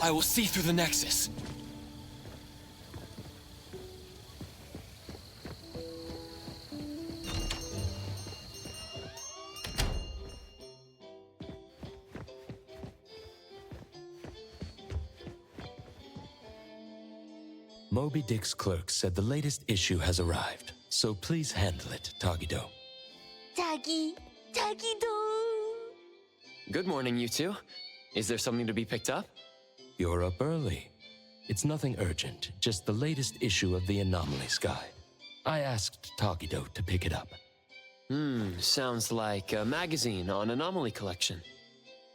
I will see through the Nexus. Moby Dick's clerk said the latest issue has arrived, so please handle it, Tagido. Tagido. Good morning, you two. Is there something to be picked up? You're up early. It's nothing urgent, just the latest issue of the Anomalies Guide. I asked Tagido to pick it up. Sounds like a magazine on anomaly collection.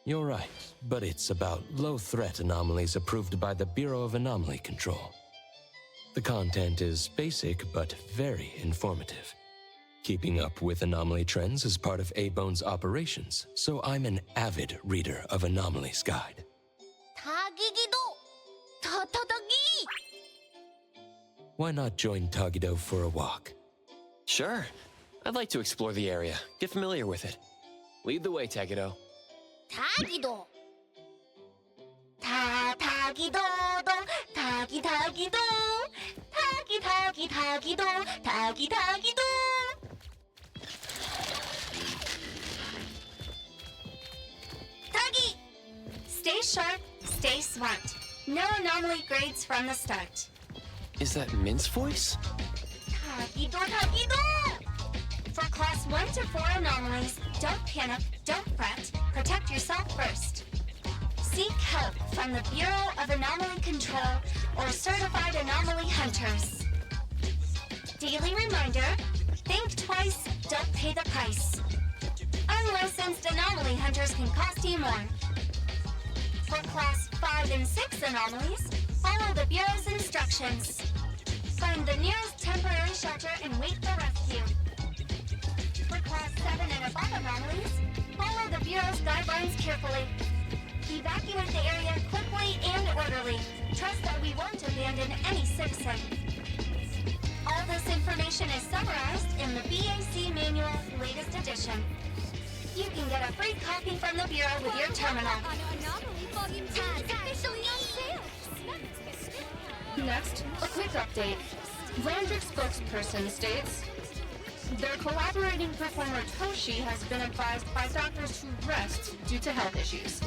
You're right, but it's about low-threat anomalies approved by the Bureau of Anomaly Control. The content is basic, but very informative. Keeping up with anomaly trends is part of A-Bone's operations, so I'm an avid reader of Anomalies Guide. Tagido. Tatagi. Why not join Tagido for a walk? Sure. I'd like to explore the area, get familiar with it. Lead the way, Tagido. Tagido. Tagido. Tagido. Tagido. Tagi! Stay sharp, stay smart. No anomaly grades from the start. Is that Mint's voice? Tagido. For class 1 to 4 anomalies, don't panic, don't fret, protect yourself first. Seek help from the Bureau of Anomaly Control or certified anomaly hunters. Daily reminder, think twice, don't pay the price. Unlicensed anomaly hunters can cost you more. For class 5 and 6 anomalies, follow the Bureau's instructions. Find the nearest temporary shelter and wait for rescue. For class 7 and above anomalies, follow the Bureau's guidelines carefully. Evacuate the area quickly and orderly. Trust that we won't abandon any citizen. All this information is summarized in the BAC Manual, latest edition. You can get a free copy from the Bureau with your terminal. Next, a quick update. Landrick spokesperson states, their collaborating performer Toshi has been advised by doctors to rest due to health issues.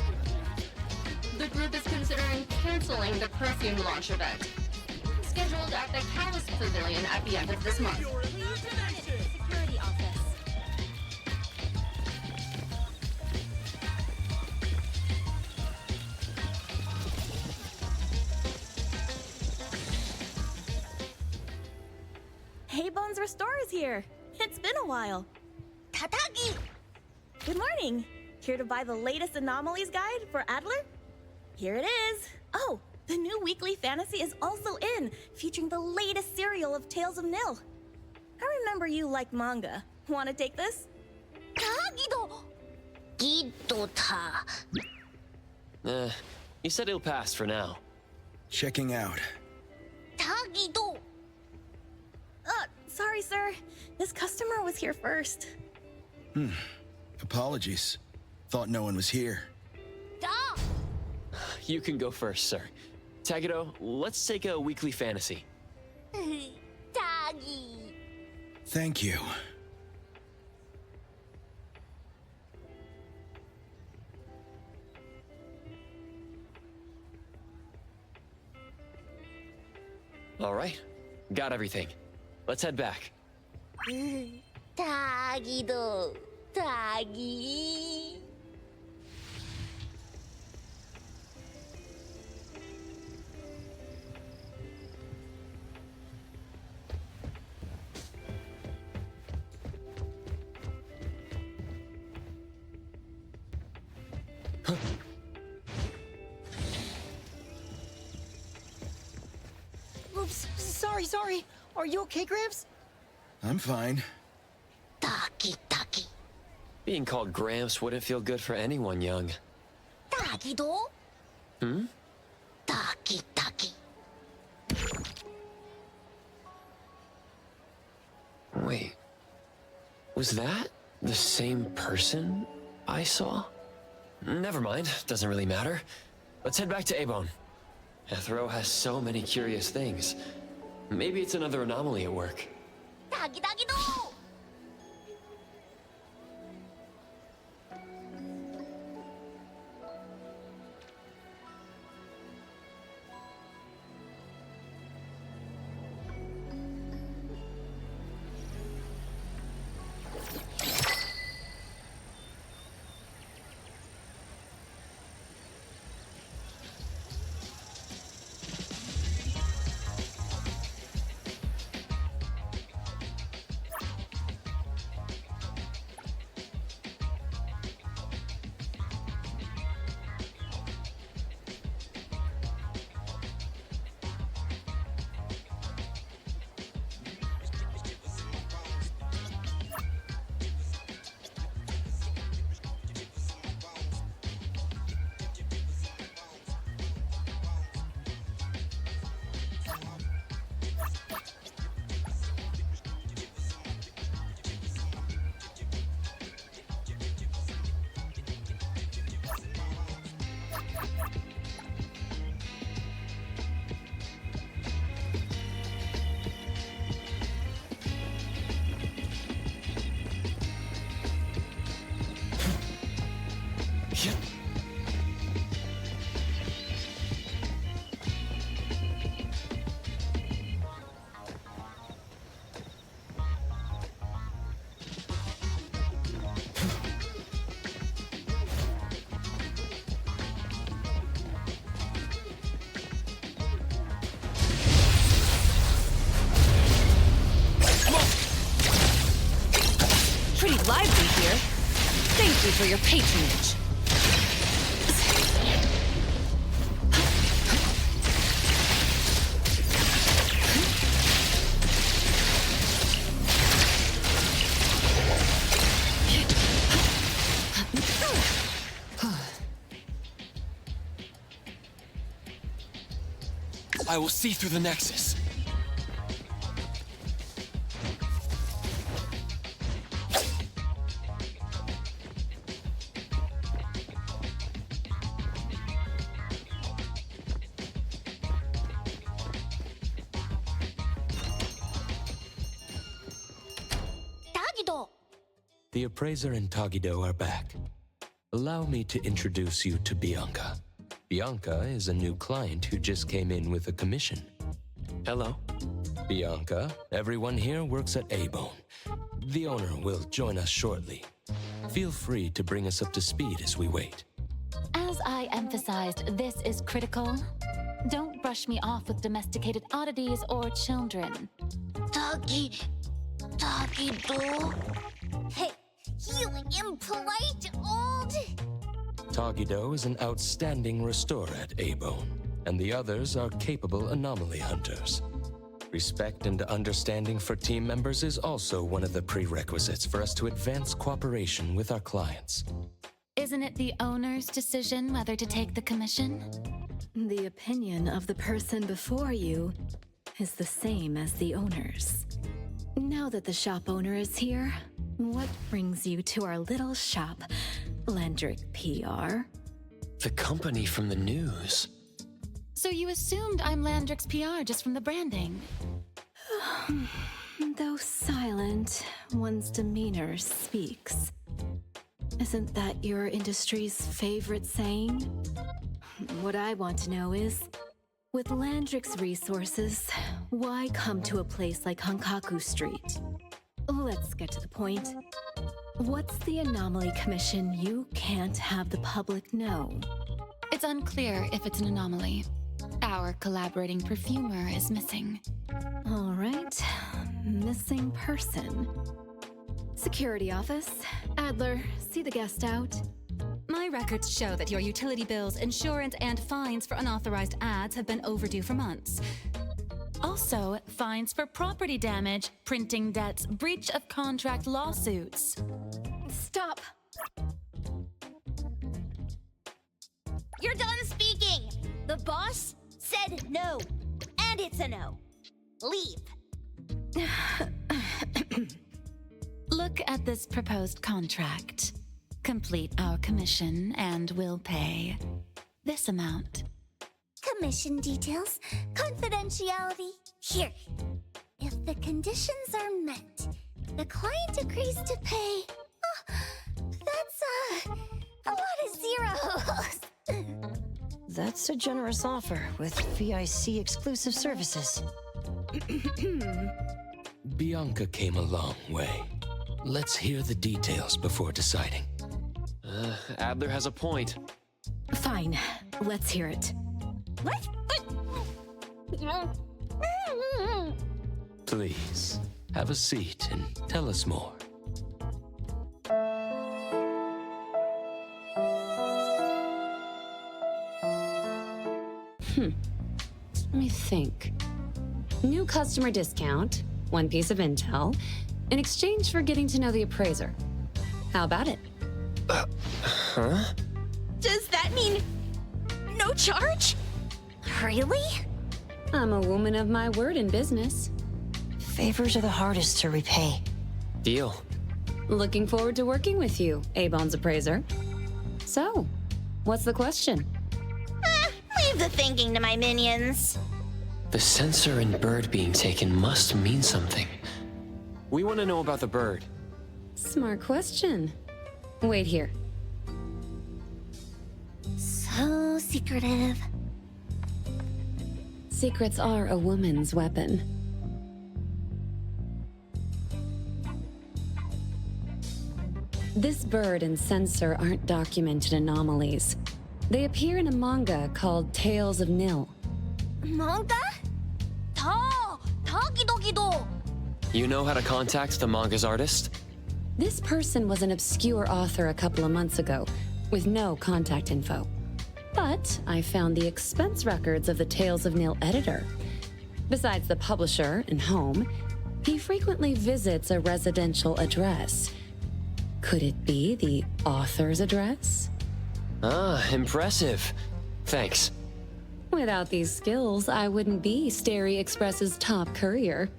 The group is considering canceling the perfume launch event, scheduled at the Callus Pavilion at the end of this month. Security office. Hey Bones Restore is here. It's been a while. Tatagi! Good morning. Here to buy the latest Anomalies Guide for Adler? Here it is. Oh, the new weekly fantasy is also in, featuring the latest serial of Tales of Nil. I remember you like manga. Want to take this? Tagido! Gidota. You said it'll pass for now. Checking out. Tagido! Sorry, sir. This customer was here first. Apologies. Thought no one was here. Da! You can go first, sir. Tagido, let's take a weekly fantasy. Tagi! Thank you. All right, got everything. Let's head back. Tagido! Tagi! Oops, sorry. Are you okay, Gramps? I'm fine. Taki. Being called Gramps wouldn't feel good for anyone young. Tagido? Taki. Wait, was that the same person I saw? Never mind, doesn't really matter. Let's head back to A-Bone. Ethro has so many curious things. Maybe it's another anomaly at work. 다기다기도! Pretty lively here. Thank you for your patronage. I will see through the Nexus. 다기도! The Appraiser and Tagido are back. Allow me to introduce you to Bianca. Bianca is a new client who just came in with a commission. Hello. Bianca, everyone here works at A-Bone. The owner will join us shortly. Feel free to bring us up to speed as we wait. As I emphasized, this is critical. Don't brush me off with domesticated oddities or children. 다기도? Hey, you impolite old... Tagido is an outstanding restorer at A-Bone, and the others are capable anomaly hunters. Respect and understanding for team members is also one of the prerequisites for us to advance cooperation with our clients. Isn't it the owner's decision whether to take the commission? The opinion of the person before you is the same as the owner's. Now that the shop owner is here, what brings you to our little shop, Landrick PR? The company from the news. So you assumed I'm Landrick's PR just from the branding? Though silent, one's demeanor speaks. Isn't that your industry's favorite saying? What I want to know is, with Landrick's resources, why come to a place like Hankaku Street? Let's get to the point. What's the anomaly commission you can't have the public know? It's unclear if it's an anomaly. Our collaborating perfumer is missing. All right, missing person. Security office. Adler, see the guest out. My records show that your utility bills, insurance, and fines for unauthorized ads have been overdue for months. Also, fines for property damage, printing debts, breach of contract lawsuits. Stop! You're done speaking! The boss said no. And it's a no. Leave. Look at this proposed contract. Complete our commission and we'll pay this amount. mission details. Confidentiality. Here. If the conditions are met, the client agrees to pay. Oh, that's a lot of zeros. That's a generous offer with VIC exclusive services. Bianca came a long way. Let's hear the details before deciding. Adler has a point. Fine, let's hear it. What? Please, have a seat and tell us more. Let me think. New customer discount, one piece of intel, in exchange for getting to know the appraiser. How about it? Huh? Does that mean no charge? Really? I'm a woman of my word in business. Favors are the hardest to repay. Deal. Looking forward to working with you, A-Bone's appraiser. So, what's the question? Leave the thinking to my minions. The sensor and bird being taken must mean something. We want to know about the bird. Smart question. Wait here. So secretive. Secrets are a woman's weapon. This bird and sensor aren't documented anomalies. They appear in a manga called Tales of Nil. Manga? Tagidogido. You know how to contact the manga's artist? This person was an obscure author a couple of months ago, with no contact info. But I found the expense records of the Tales of Nil editor. Besides the publisher and home, he frequently visits a residential address. Could it be the author's address? Ah, impressive. Thanks. Without these skills, I wouldn't be Starry Express's top courier.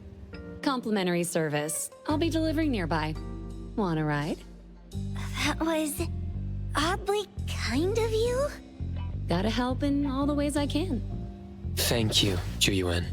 Complimentary service. I'll be delivering nearby. Want a ride? That was oddly kind of you. Gotta help in all the ways I can. Thank you, Juyuan.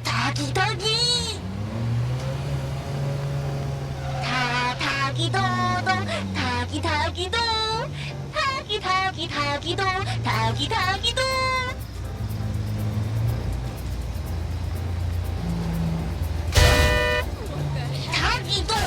Tagi-tagi! Ta-tagi-do-do! Tagi-tagi-do! Tagi-tagi-tagi-do! Tagi-tagi-do! Tagi-do!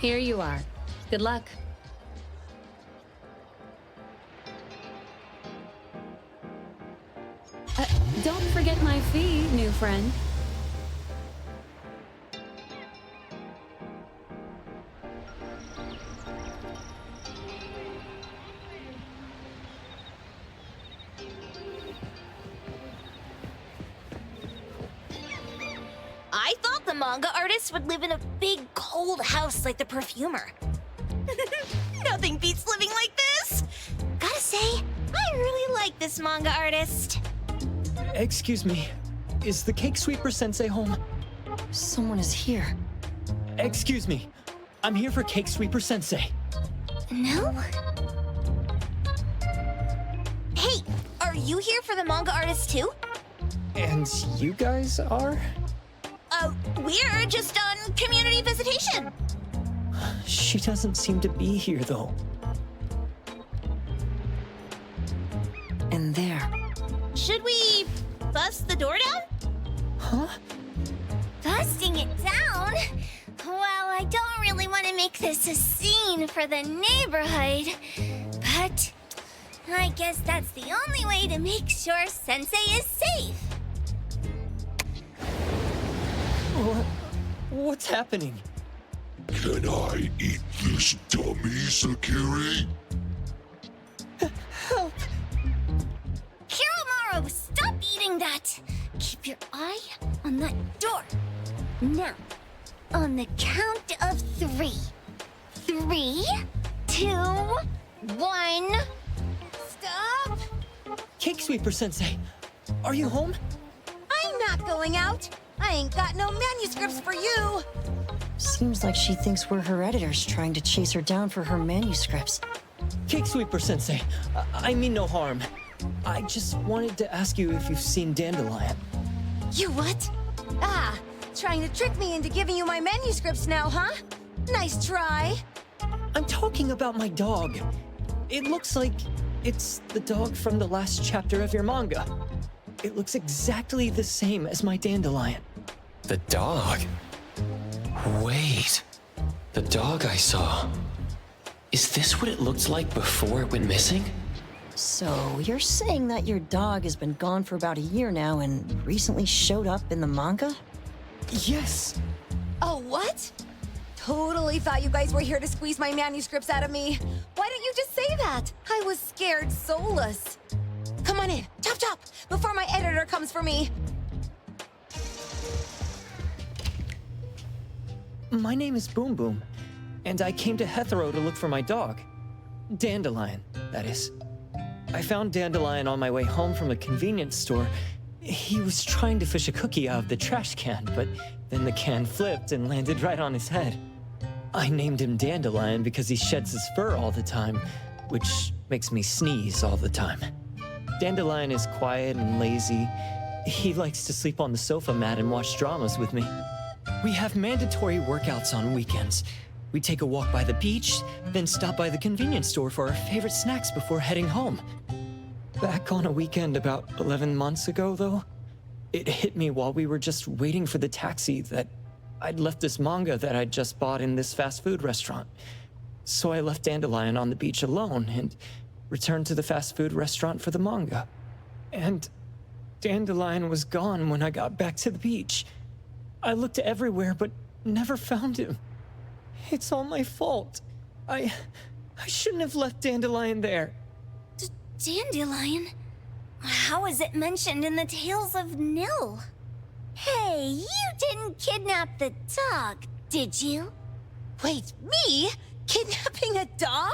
Here you are. Good luck. Don't forget my fee, new friend. manga artist would live in a big, cold house like the perfumer. Nothing beats living like this! Gotta say, I really like this manga artist. Excuse me, is the Cake Sweeper Sensei home? Someone is here. Excuse me, I'm here for Cake Sweeper Sensei. No? Hey, are you here for the manga artist too? And you guys are? We're just on community visitation. She doesn't seem to be here, though. And there. Should we bust the door down? Huh? Busting it down? Well, I don't really want to make this a scene for the neighborhood, but I guess that's the only way to make sure Sensei is safe. What's happening? Can I eat this dummy, Sakiri? Help! Kiromaru, stop eating that! Keep your eye on that door. Now, on the count of 3. 3, 2, 1. Stop! Cake Sweeper Sensei, are you home? I'm not going out. I ain't got no manuscripts for you. Seems like she thinks we're her editors trying to chase her down for her manuscripts. Cake Sweeper Sensei, I mean no harm. I just wanted to ask you if you've seen Dandelion. You what? Ah, trying to trick me into giving you my manuscripts now, huh? Nice try. I'm talking about my dog. It looks like it's the dog from the last chapter of your manga. It looks exactly the same as my Dandelion. The dog? Wait. The dog I saw. Is this what it looked like before it went missing? So, you're saying that your dog has been gone for about a year now and recently showed up in the manga? Yes! Oh, what? Totally thought you guys were here to squeeze my manuscripts out of me. Why didn't you just say that? I was scared soulless. Come on in, chop chop, before my editor comes for me. My name is Boom Boom, and I came to Hethero to look for my dog. Dandelion, that is. I found Dandelion on my way home from a convenience store. He was trying to fish a cookie out of the trash can, but then the can flipped and landed right on his head. I named him Dandelion because he sheds his fur all the time, which makes me sneeze all the time. Dandelion is quiet and lazy. He likes to sleep on the sofa mat and watch dramas with me. We have mandatory workouts on weekends. We take a walk by the beach, then stop by the convenience store for our favorite snacks before heading home. Back on a weekend about 11 months ago, though, it hit me while we were just waiting for the taxi that I'd left this manga that I'd just bought in this fast food restaurant. So I left Dandelion on the beach alone and returned to the fast food restaurant for the manga. And Dandelion was gone when I got back to the beach. I looked everywhere, but never found him. It's all my fault. I shouldn't have left Dandelion there. Dandelion? How is it mentioned in the Tales of Nil? Hey, you didn't kidnap the dog, did you? Wait, me? Kidnapping a dog?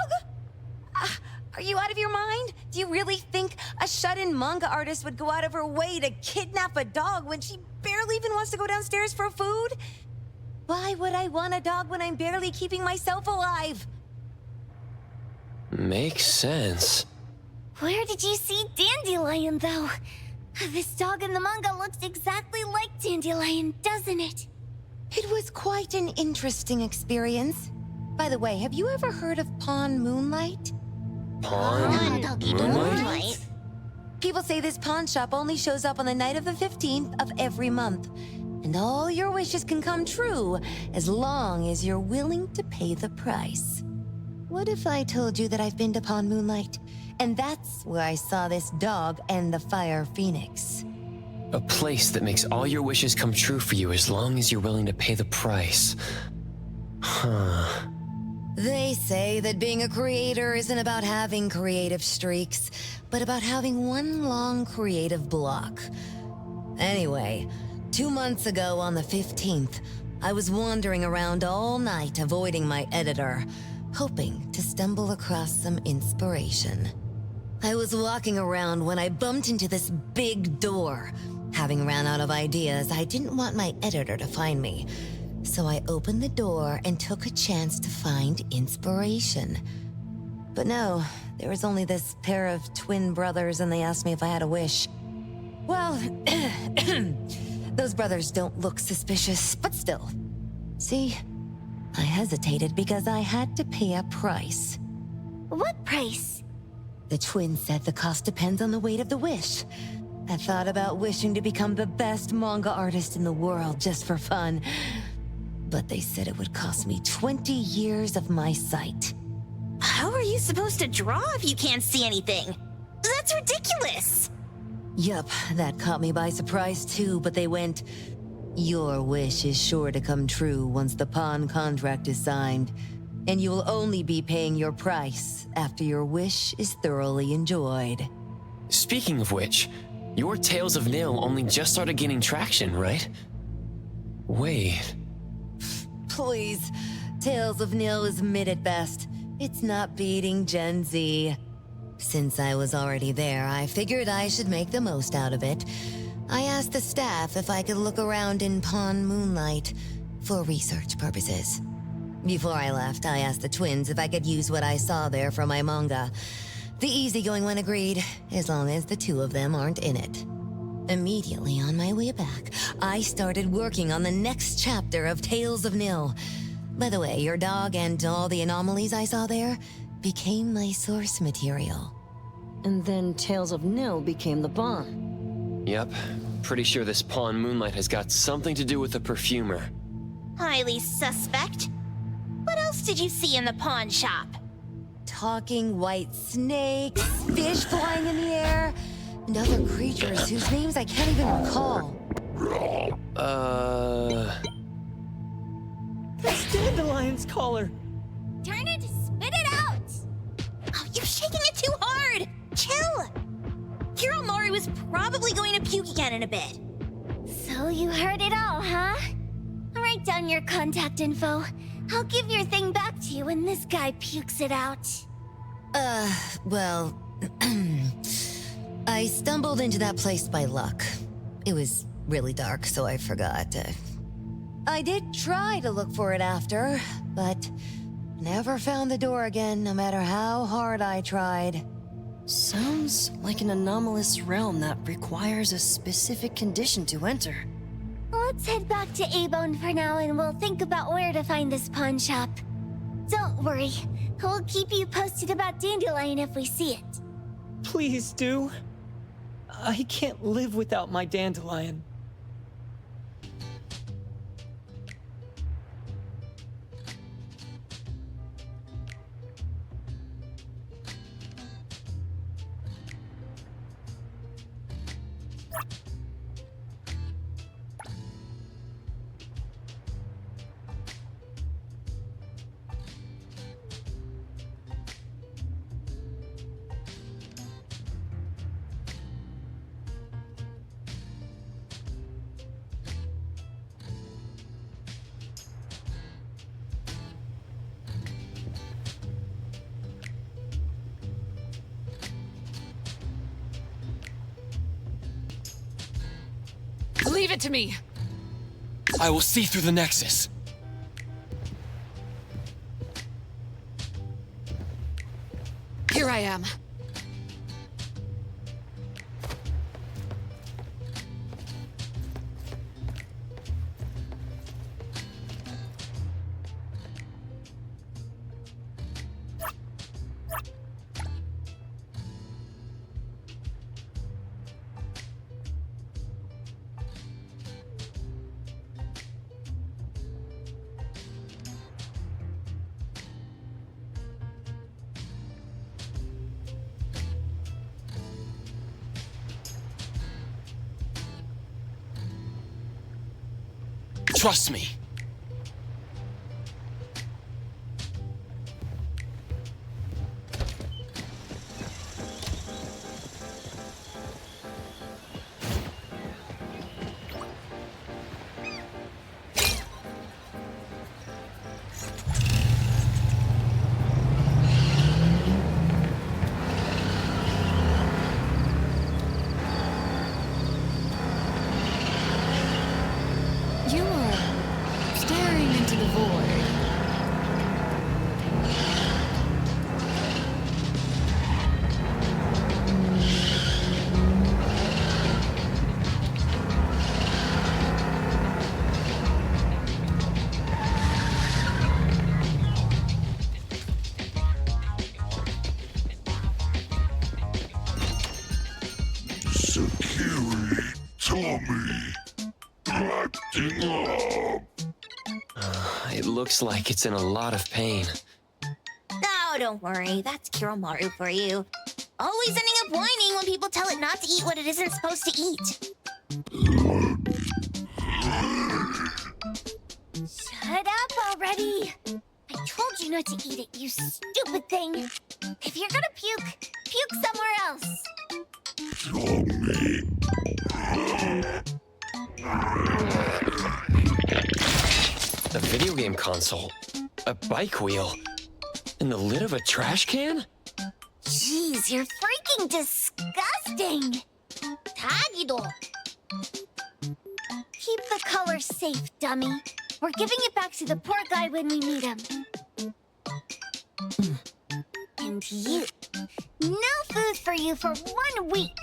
Are you out of your mind? Do you really think a shut-in manga artist would go out of her way to kidnap a dog when she barely even wants to go downstairs for food? Why would I want a dog when I'm barely keeping myself alive? Makes sense. Where did you see Dandelion, though? This dog in the manga looks exactly like Dandelion, doesn't it? It was quite an interesting experience. By the way, have you ever heard of Pawn Moonlight? Pawn Moonlight? People say this pawn shop only shows up on the night of the 15th of every month. And all your wishes can come true as long as you're willing to pay the price. What if I told you that I've been to Pawn Moonlight? And that's where I saw this dog and the Fire Phoenix. A place that makes all your wishes come true for you as long as you're willing to pay the price. Huh. They say that being a creator isn't about having creative streaks, but about having one long creative block. Anyway, 2 months ago on the 15th, I was wandering around all night, avoiding my editor, hoping to stumble across some inspiration. I was walking around when I bumped into this big door. Having ran out of ideas, I didn't want my editor to find me. So I opened the door and took a chance to find inspiration. But no, there was only this pair of twin brothers and they asked me if I had a wish. Well, those brothers don't look suspicious, but still. See, I hesitated because I had to pay a price. What price? The twins said the cost depends on the weight of the wish. I thought about wishing to become the best manga artist in the world just for fun. But they said it would cost me 20 years of my sight. How are you supposed to draw if you can't see anything? That's ridiculous! Yup, that caught me by surprise too, but they went, "Your wish is sure to come true once the pawn contract is signed, and you will only be paying your price after your wish is thoroughly enjoyed." Speaking of which, your Tales of Nil only just started gaining traction, right? Wait. Please, Tales of Nil is mid at best. It's not beating Gen Z. Since I was already there, I figured I should make the most out of it. I asked the staff if I could look around in Pawn Moonlight for research purposes. Before I left, I asked the twins if I could use what I saw there for my manga. The easygoing one agreed, as long as the two of them aren't in it. Immediately on my way back, I started working on the next chapter of Tales of Nil. By the way, your dog and all the anomalies I saw there became my source material. And then Tales of Nil became the bomb. Yep, pretty sure this Pawn Moonlight has got something to do with the perfumer. Highly suspect. What else did you see in the pawn shop? Talking white snakes, fish flying in the air, and other creatures whose names I can't even recall. That's Dandelion's collar! Turn it, spit it out! Oh, you're shaking it too hard! Chill! Hiromori was probably going to puke again in a bit. So you heard it all, huh? Write down your contact info. I'll give your thing back to you when this guy pukes it out. Well, I stumbled into that place by luck. It was really dark, so I forgot. I did try to look for it after, but never found the door again, no matter how hard I tried. Sounds like an anomalous realm that requires a specific condition to enter. Let's head back to A-Bone for now and we'll think about where to find this pawn shop. Don't worry, we'll keep you posted about Dandelion if we see it. Please do. I can't live without my Dandelion. Leave it to me! I will see through the Nexus. Here I am. Trust me. Sakiri tummy acting up. It looks like it's in a lot of pain. Oh, don't worry. That's Kiromaru for you. Always ending up whining when people tell it not to eat what it isn't supposed to eat. Shut up already. I told you not to eat it, you stupid thing. If you're gonna puke, puke somewhere else. A video game console, a bike wheel, and the lid of a trash can? Jeez, you're freaking disgusting! Tagido! Keep the color safe, dummy. We're giving it back to the poor guy when we meet him. And you. No food for you for 1 week.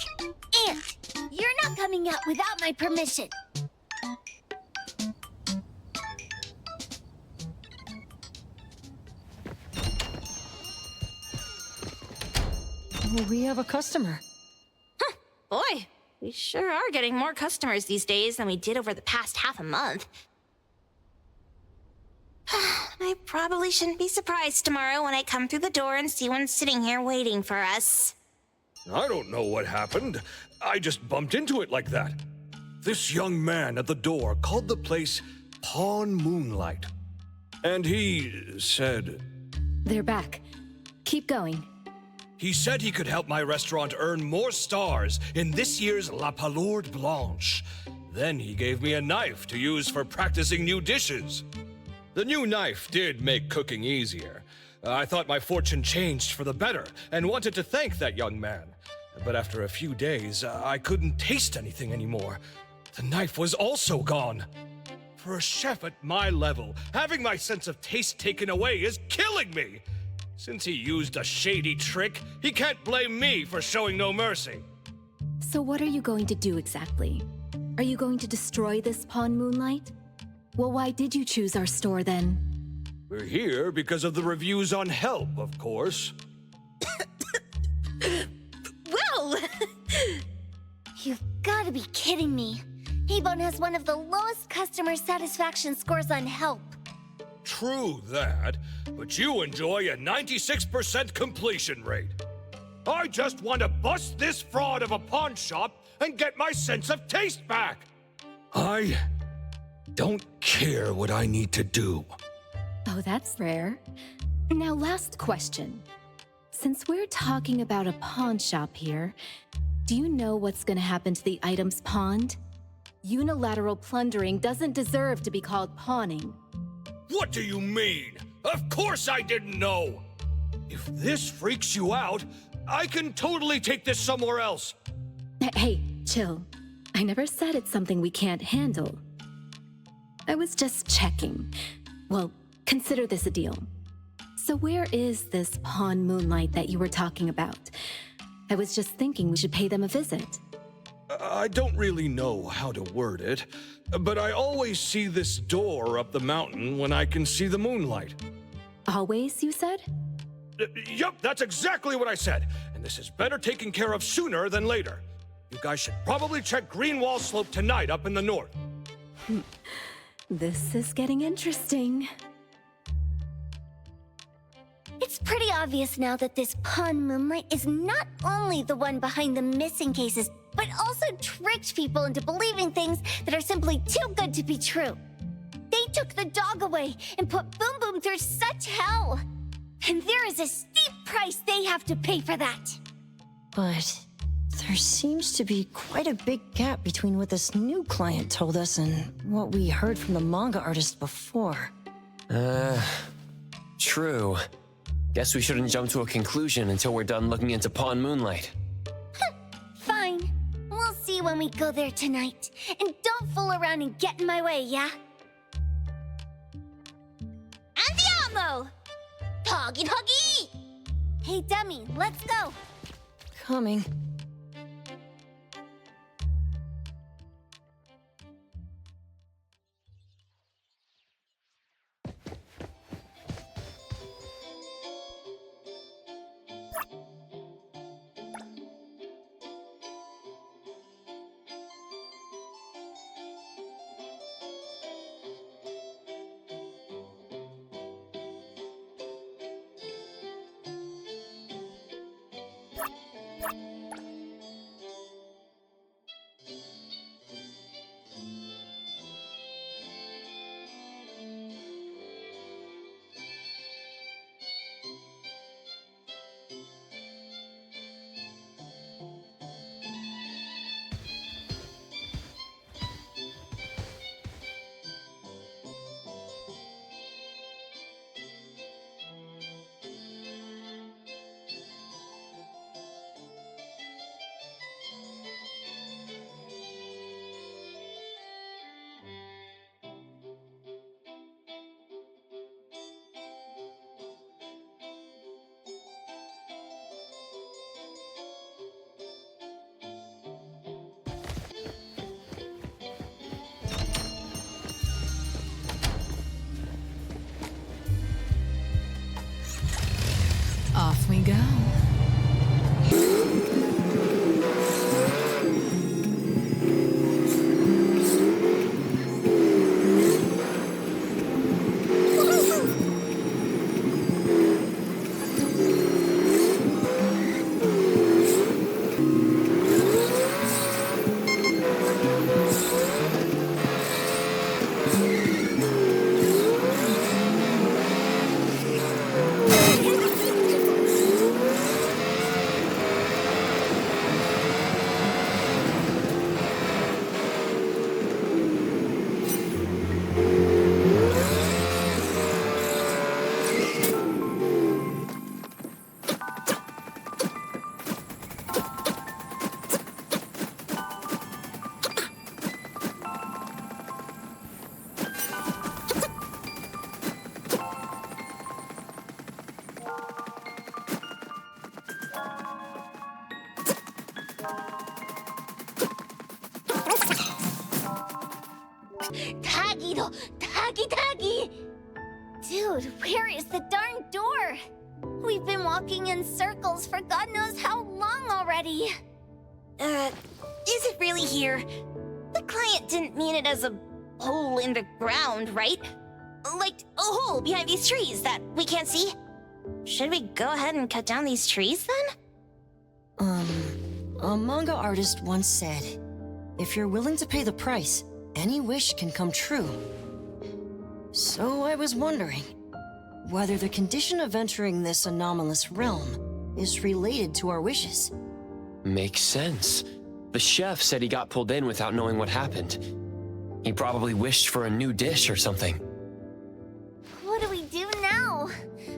And you're not coming out without my permission. We have a customer. Boy, we sure are getting more customers these days than we did over the past half a month. I probably shouldn't be surprised tomorrow when I come through the door and see one sitting here waiting for us. I don't know what happened. I just bumped into it like that. This young man at the door called the place Pawn Moonlight. And he said... They're back. Keep going. He said he could help my restaurant earn more stars in this year's La Palourde Blanche. Then he gave me a knife to use for practicing new dishes. The new knife did make cooking easier. I thought my fortune changed for the better and wanted to thank that young man. But after a few days, I couldn't taste anything anymore. The knife was also gone. For a chef at my level, having my sense of taste taken away is killing me. Since he used a shady trick, he can't blame me for showing no mercy. So what are you going to do exactly? Are you going to destroy this Pawn Moonlight? Well, why did you choose our store then? We're here because of the reviews on Help, of course. Whoa! You've got to be kidding me. Avon has one of the lowest customer satisfaction scores on Help. True that, but you enjoy a 96% completion rate. I just want to bust this fraud of a pawn shop and get my sense of taste back. I don't care what I need to do. Oh, that's rare. Now, last question. Since we're talking about a pawn shop here, do you know what's gonna happen to the items pawned? Unilateral plundering doesn't deserve to be called pawning. What do you mean? Of course I didn't know! If this freaks you out, I can totally take this somewhere else. Hey, chill. I never said it's something we can't handle. I was just checking. Well, consider this a deal. So where is this Pawn Moonlight that you were talking about? I was just thinking we should pay them a visit. I don't really know how to word it, but I always see this door up the mountain when I can see the moonlight. Always, you said? Yup, that's exactly what I said. And this is better taken care of sooner than later. You guys should probably check Greenwall Slope tonight up in the north. This is getting interesting. It's pretty obvious now that this Pawn Moonlight is not only the one behind the missing cases, but also tricked people into believing things that are simply too good to be true. They took the dog away and put Boom Boom through such hell. And there is a steep price they have to pay for that. But there seems to be quite a big gap between what this new client told us and what we heard from the manga artist before. True. Guess we shouldn't jump to a conclusion until we're done looking into Pawn Moonlight. Fine. We'll see when we go there tonight. And don't fool around and get in my way, yeah? Andiamo! Toggy Toggy! Hey, dummy, let's go. Coming. Off we go. Taggy! Dude, where is the darn door? We've been walking in circles for God knows how long already. Is it really here? The client didn't mean it as a hole in the ground, right? Like a hole behind these trees that we can't see? Should we go ahead and cut down these trees then? A manga artist once said, if you're willing to pay the price, any wish can come true. So I was wondering whether the condition of entering this anomalous realm is related to our wishes. Makes sense. The chef said he got pulled in without knowing what happened. He probably wished for a new dish or something. What do we do now?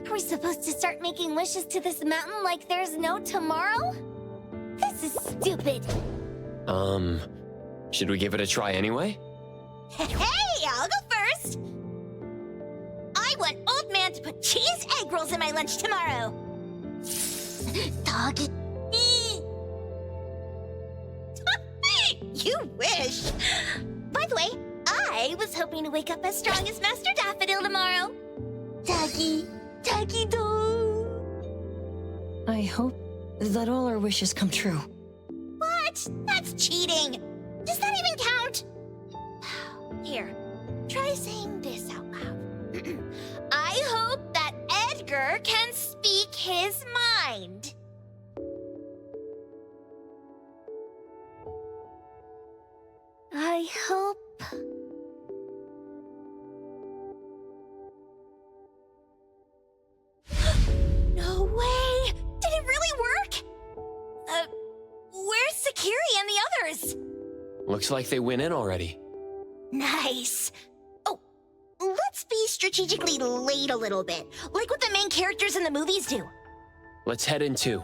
Are we supposed to start making wishes to this mountain like there's no tomorrow? This is stupid. Should we give it a try anyway? Hey, I'll go first. I want Old Man to put cheese egg rolls in my lunch tomorrow. Dog. You wish. By the way, I was hoping to wake up as strong as Master Daffodil tomorrow. Doggy do. I hope that all our wishes come true. What? That's cheating. Does that even count? Here, try saying this out loud. I hope that Edgar can speak his mind. I hope... No way! Did it really work? Where's Sakiri and the others? Looks like they went in already. Nice. Oh, let's be strategically late a little bit, like what the main characters in the movies do. Let's head in too.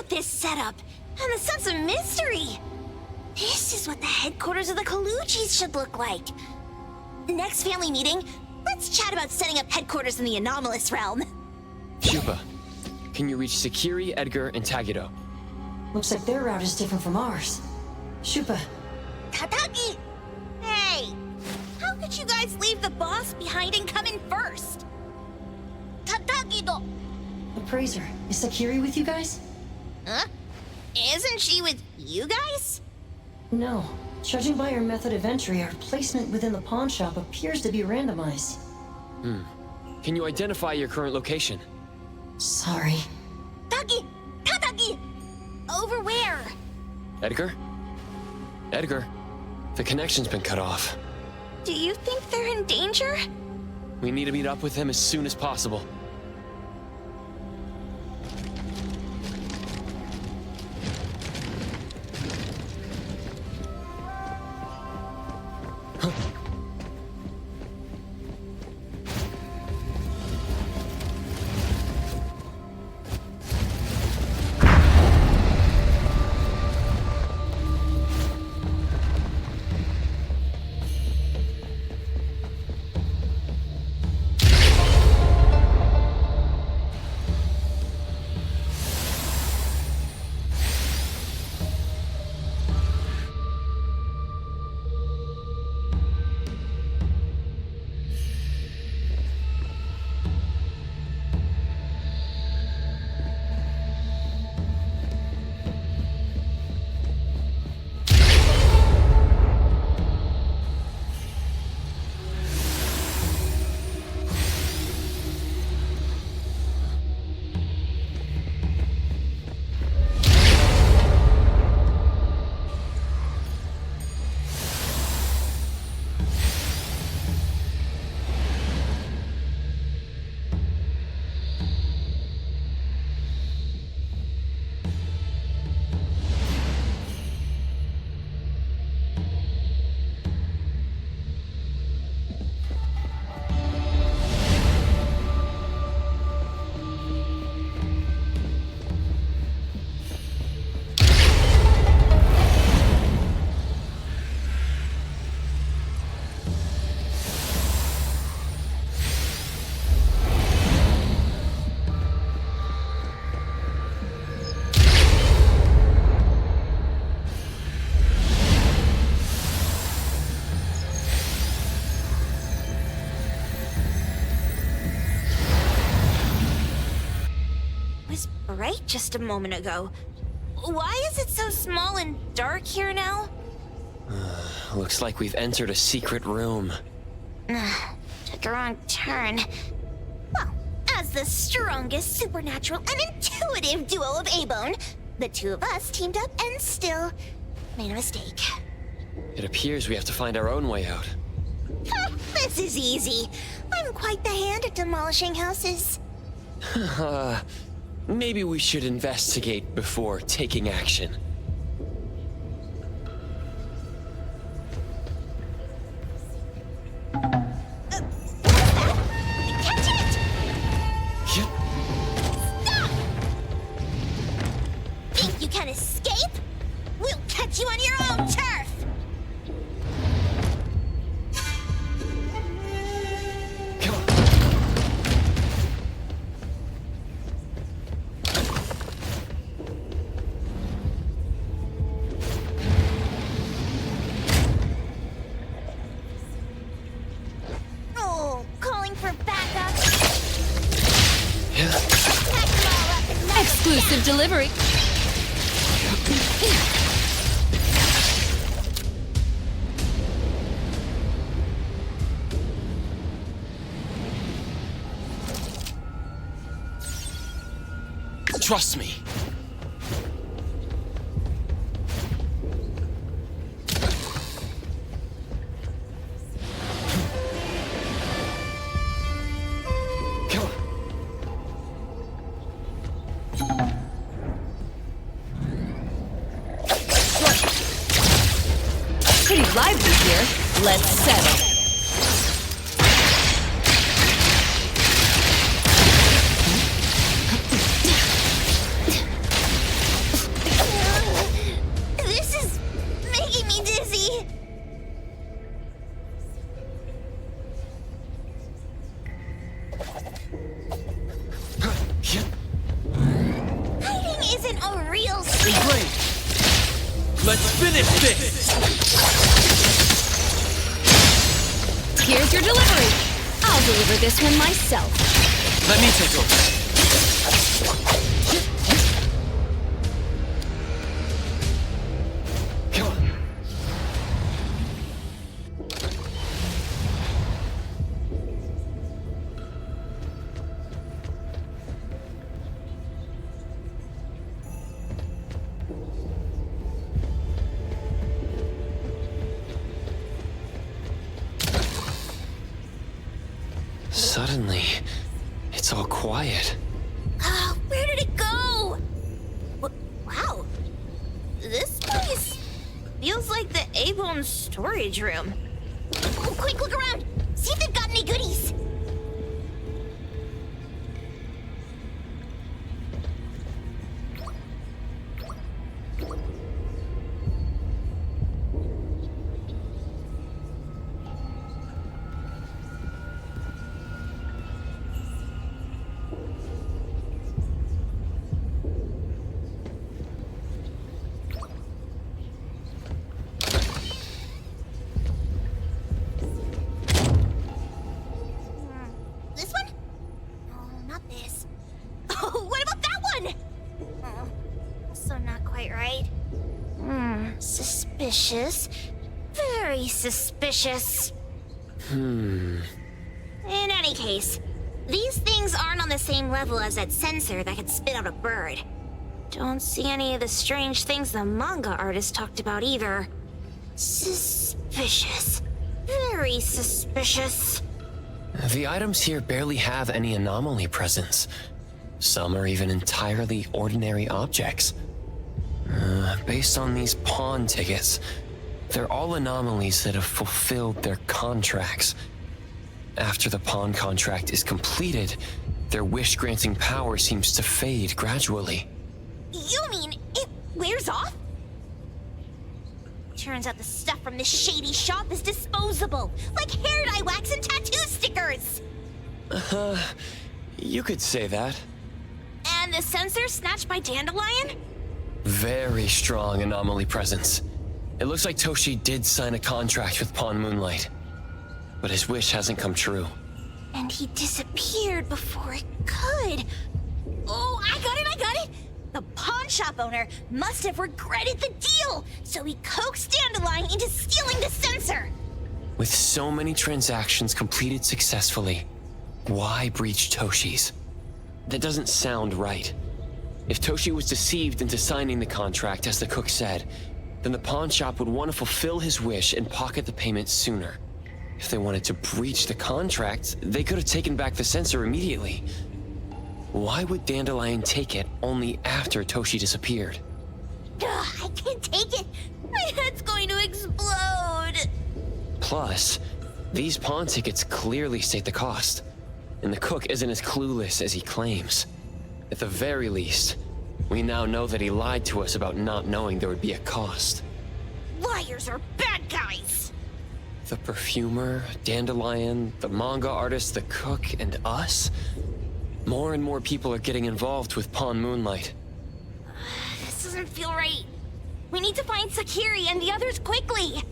This setup and the sense of mystery. This is what the headquarters of the Kalujis should look like. Next family meeting, let's chat about setting up headquarters in the anomalous realm. Pupa, Can you reach Sakiri, Edgar, and Tagito? Looks like their route is different from ours. Shupa. Tataki! Hey! How could you guys leave the boss behind and come in first? Tataki-do! Appraiser, is Sakiri with you guys? Huh? Isn't she with you guys? No. Judging by her method of entry, our placement within the pawn shop appears to be randomized. Can you identify your current location? Sorry. Tataki! Over where? Edgar? Edgar, the connection's been cut off. Do you think they're in danger? We need to meet up with him as soon as possible. Right just a moment ago. Why is it so small and dark here now? Looks like we've entered a secret room. Took a wrong turn. Well, as the strongest supernatural and intuitive duo of A-Bone, the two of us teamed up and still made a mistake. It appears we have to find our own way out. This is easy. I'm quite the hand at demolishing houses. Maybe we should investigate before taking action. Catch it! Stop! Think you can escape? We'll catch you on your own turf! Exclusive delivery. Trust me. Pretty lively here. Let's settle. This is making me dizzy. flame! Let's finish this! Here's your delivery. I'll deliver this one myself. Let me take over. Come on. Suddenly, it's all quiet. Oh, where did it go? Wow. This place feels like the A-Bone storage room. Oh, quick, look around. See if they've got any goodies. This one? No, not this. Oh, what about that one? Oh, also not quite right. Suspicious. Very suspicious. In any case, these things aren't on the same level as that sensor that could spit out a bird. Don't see any of the strange things the manga artist talked about either. Suspicious. Very suspicious. The items here barely have any anomaly presence. Some are even entirely ordinary objects. Based on these pawn tickets, they're all anomalies that have fulfilled their contracts. After the pawn contract is completed, their wish-granting power seems to fade gradually. You mean it wears off? Turns out the stuff from this shady shop is disposable, like hair dye wax and tattoo stickers. You could say that. And the sensor snatched by Dandelion? Very strong anomaly presence. It looks like Toshi did sign a contract with Pawn Moonlight, but his wish hasn't come true. And he disappeared before it could. Oh, I got it! The pawn shop owner must have regretted the deal, so he coaxed Dandelion into stealing the sensor. With so many transactions completed successfully, why breach Toshi's? That doesn't sound right. If Toshi was deceived into signing the contract, as the cook said, then the pawn shop would want to fulfill his wish and pocket the payment sooner. If they wanted to breach the contract, they could have taken back the sensor immediately. Why would Dandelion take it only after Toshi disappeared? I can't take it. My head's going to explode. Plus, these pawn tickets clearly state the cost, and the cook isn't as clueless as he claims. At the very least, we now know that he lied to us about not knowing there would be a cost. Liars are bad guys. The perfumer, Dandelion, the manga artist, the cook, and us? More and more people are getting involved with Pawn Moonlight. This doesn't feel right. We need to find Sakiri and the others quickly.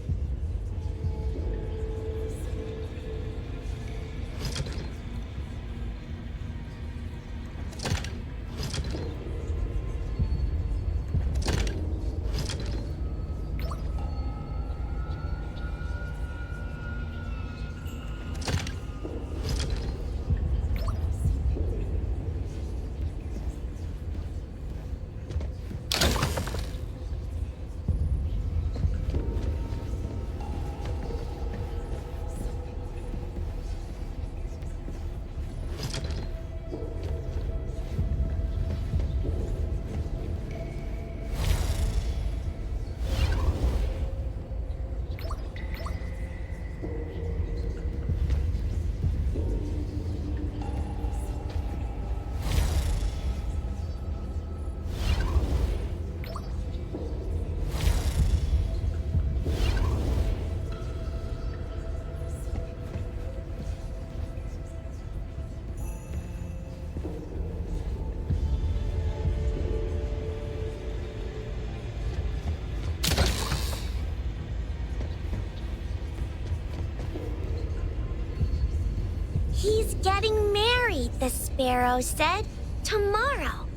Sparrow said. Tomorrow.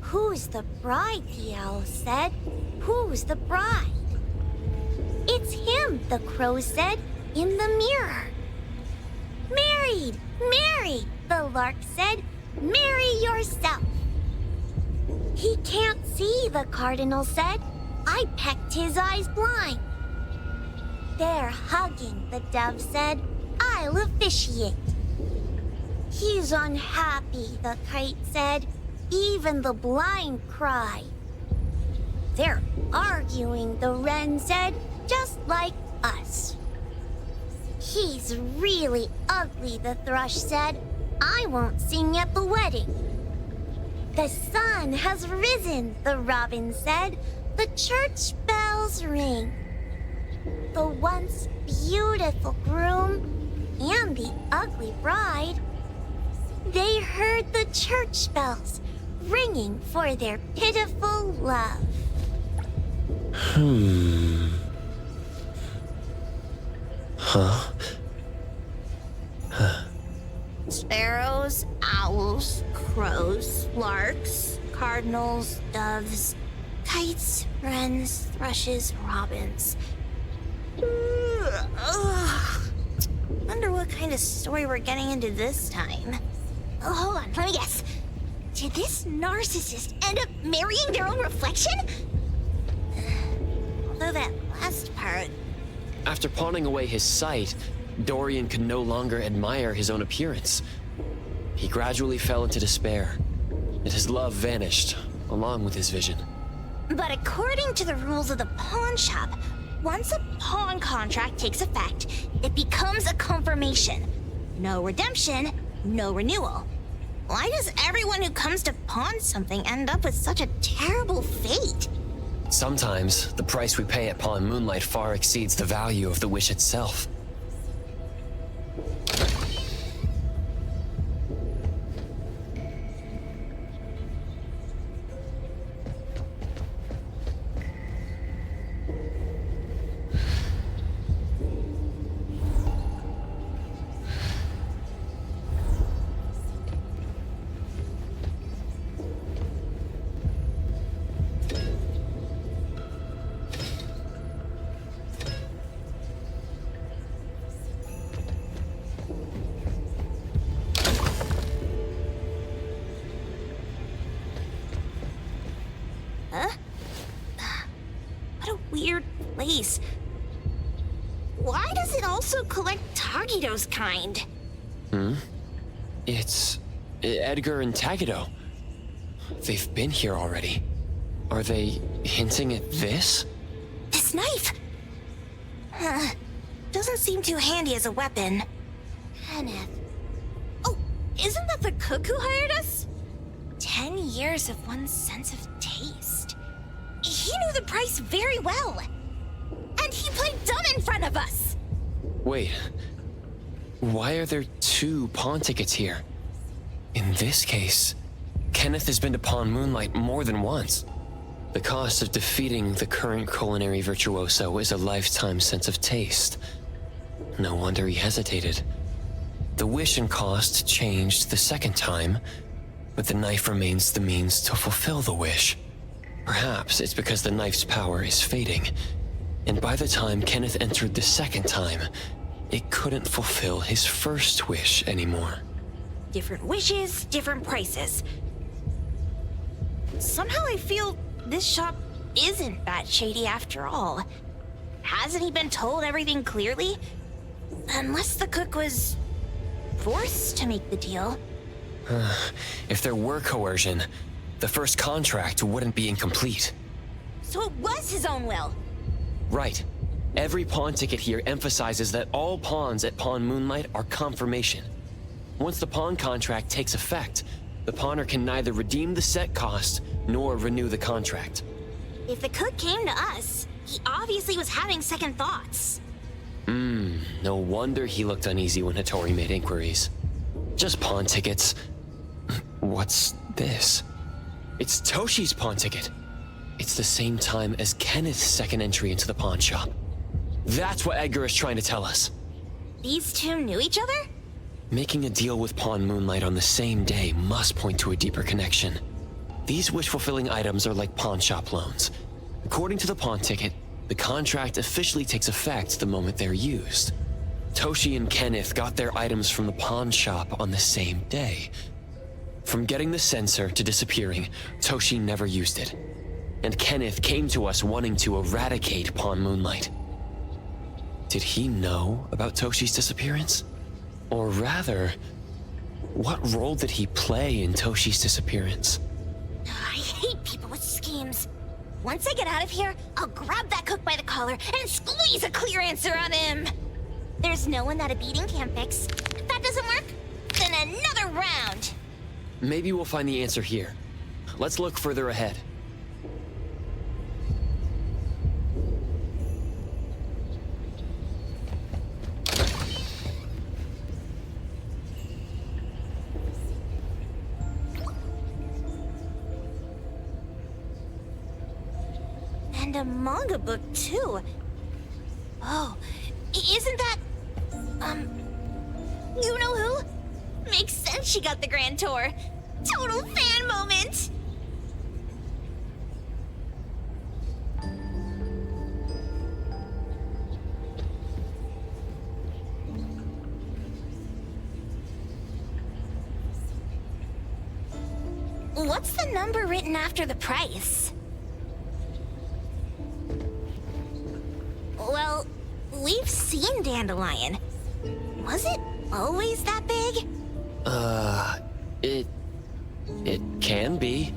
Who's the bride, the owl said. Who's the bride? It's him, the crow said, in the mirror. Married, married, the lark said. Marry yourself. He can't see, the cardinal said. I pecked his eyes blind. They're hugging, the dove said. I'll officiate. He's unhappy, the kite said. Even the blind cried. They're arguing, the wren said, just like us. He's really ugly, the thrush said. I won't sing at the wedding. The sun has risen, the robin said. The church bells ring. The once beautiful groom and the ugly bride, they heard the church bells ringing for their pitiful love. Sparrows, owls, crows, larks, cardinals, doves, kites, wrens, thrushes, robins. Wonder what kind of story we're getting into this time. Oh, hold on, let me guess. Did this narcissist end up marrying their own reflection? Although that last part... After pawning away his sight, Dorian could no longer admire his own appearance. He gradually fell into despair, and his love vanished, along with his vision. But according to the rules of the pawn shop, once a pawn contract takes effect, it becomes a confirmation. No redemption, no renewal. Why does everyone who comes to pawn something end up with such a terrible fate? Sometimes, the price we pay at Pawn Moonlight far exceeds the value of the wish itself. Weird place. Why does it also collect Tagido's kind? It's Edgar and Tagido. They've been here already. Are they hinting at this? This knife! Doesn't seem too handy as a weapon. Kenneth. Oh, isn't that the cook who hired us? 10 years of one's sense of taste. He knew the price very well. And he played dumb in front of us. Wait. Why are there 2 pawn tickets here? In this case, Kenneth has been to Pawn Moonlight more than once. The cost of defeating the current culinary virtuoso is a lifetime sense of taste. No wonder he hesitated. The wish and cost changed the second time, but the knife remains the means to fulfill the wish. Perhaps it's because the knife's power is fading, and by the time Kenneth entered the second time, it couldn't fulfill his first wish anymore. Different wishes, different prices. Somehow I feel this shop isn't that shady after all. Hasn't he been told everything clearly? Unless the cook was forced to make the deal. If there were coercion, the first contract wouldn't be incomplete. So it was his own will. Right. Every pawn ticket here emphasizes that all pawns at Pawn Moonlight are confirmation. Once the pawn contract takes effect, the pawner can neither redeem the set cost nor renew the contract. If the cook came to us, he obviously was having second thoughts. No wonder he looked uneasy when Hattori made inquiries. Just pawn tickets. What's this? It's Toshi's pawn ticket. It's the same time as Kenneth's second entry into the pawn shop. That's what Edgar is trying to tell us. These two knew each other? Making a deal with Pawn Moonlight on the same day must point to a deeper connection. These wish-fulfilling items are like pawn shop loans. According to the pawn ticket, the contract officially takes effect the moment they're used. Toshi and Kenneth got their items from the pawn shop on the same day. From getting the sensor to disappearing, Toshi never used it. And Kenneth came to us wanting to eradicate Pawn Moonlight. Did he know about Toshi's disappearance? Or rather, what role did he play in Toshi's disappearance? I hate people with schemes. Once I get out of here, I'll grab that cook by the collar and squeeze a clear answer on him. There's no one that a beating can't fix. If that doesn't work, then another round. Maybe we'll find the answer here. Let's look further ahead. And a manga book, too. Oh, isn't that... you know who? Makes sense she got the Grand Tour. Total fan moment! What's the number written after the price? Well, we've seen Dandelion. Was it always that big? It can be.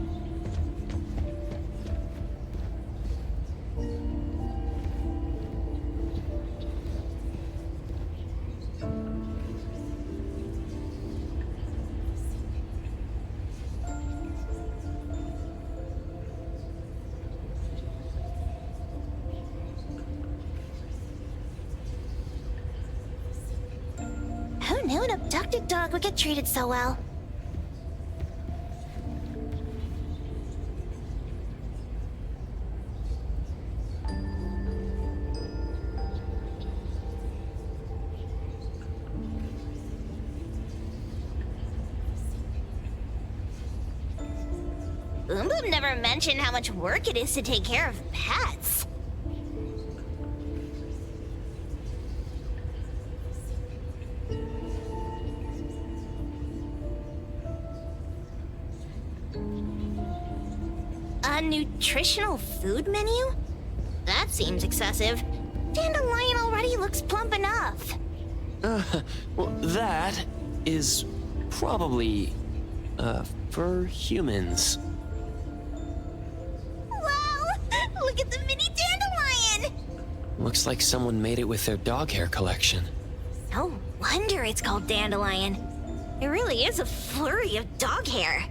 Who knew an abducted dog would get treated so well? Boom Boom never mentioned how much work it is to take care of pets. A nutritional food menu? That seems excessive. Dandelion already looks plump enough. Well, that is probably, for humans. Wow! Look at the mini dandelion! Looks like someone made it with their dog hair collection. No wonder it's called Dandelion. It really is a flurry of dog hair.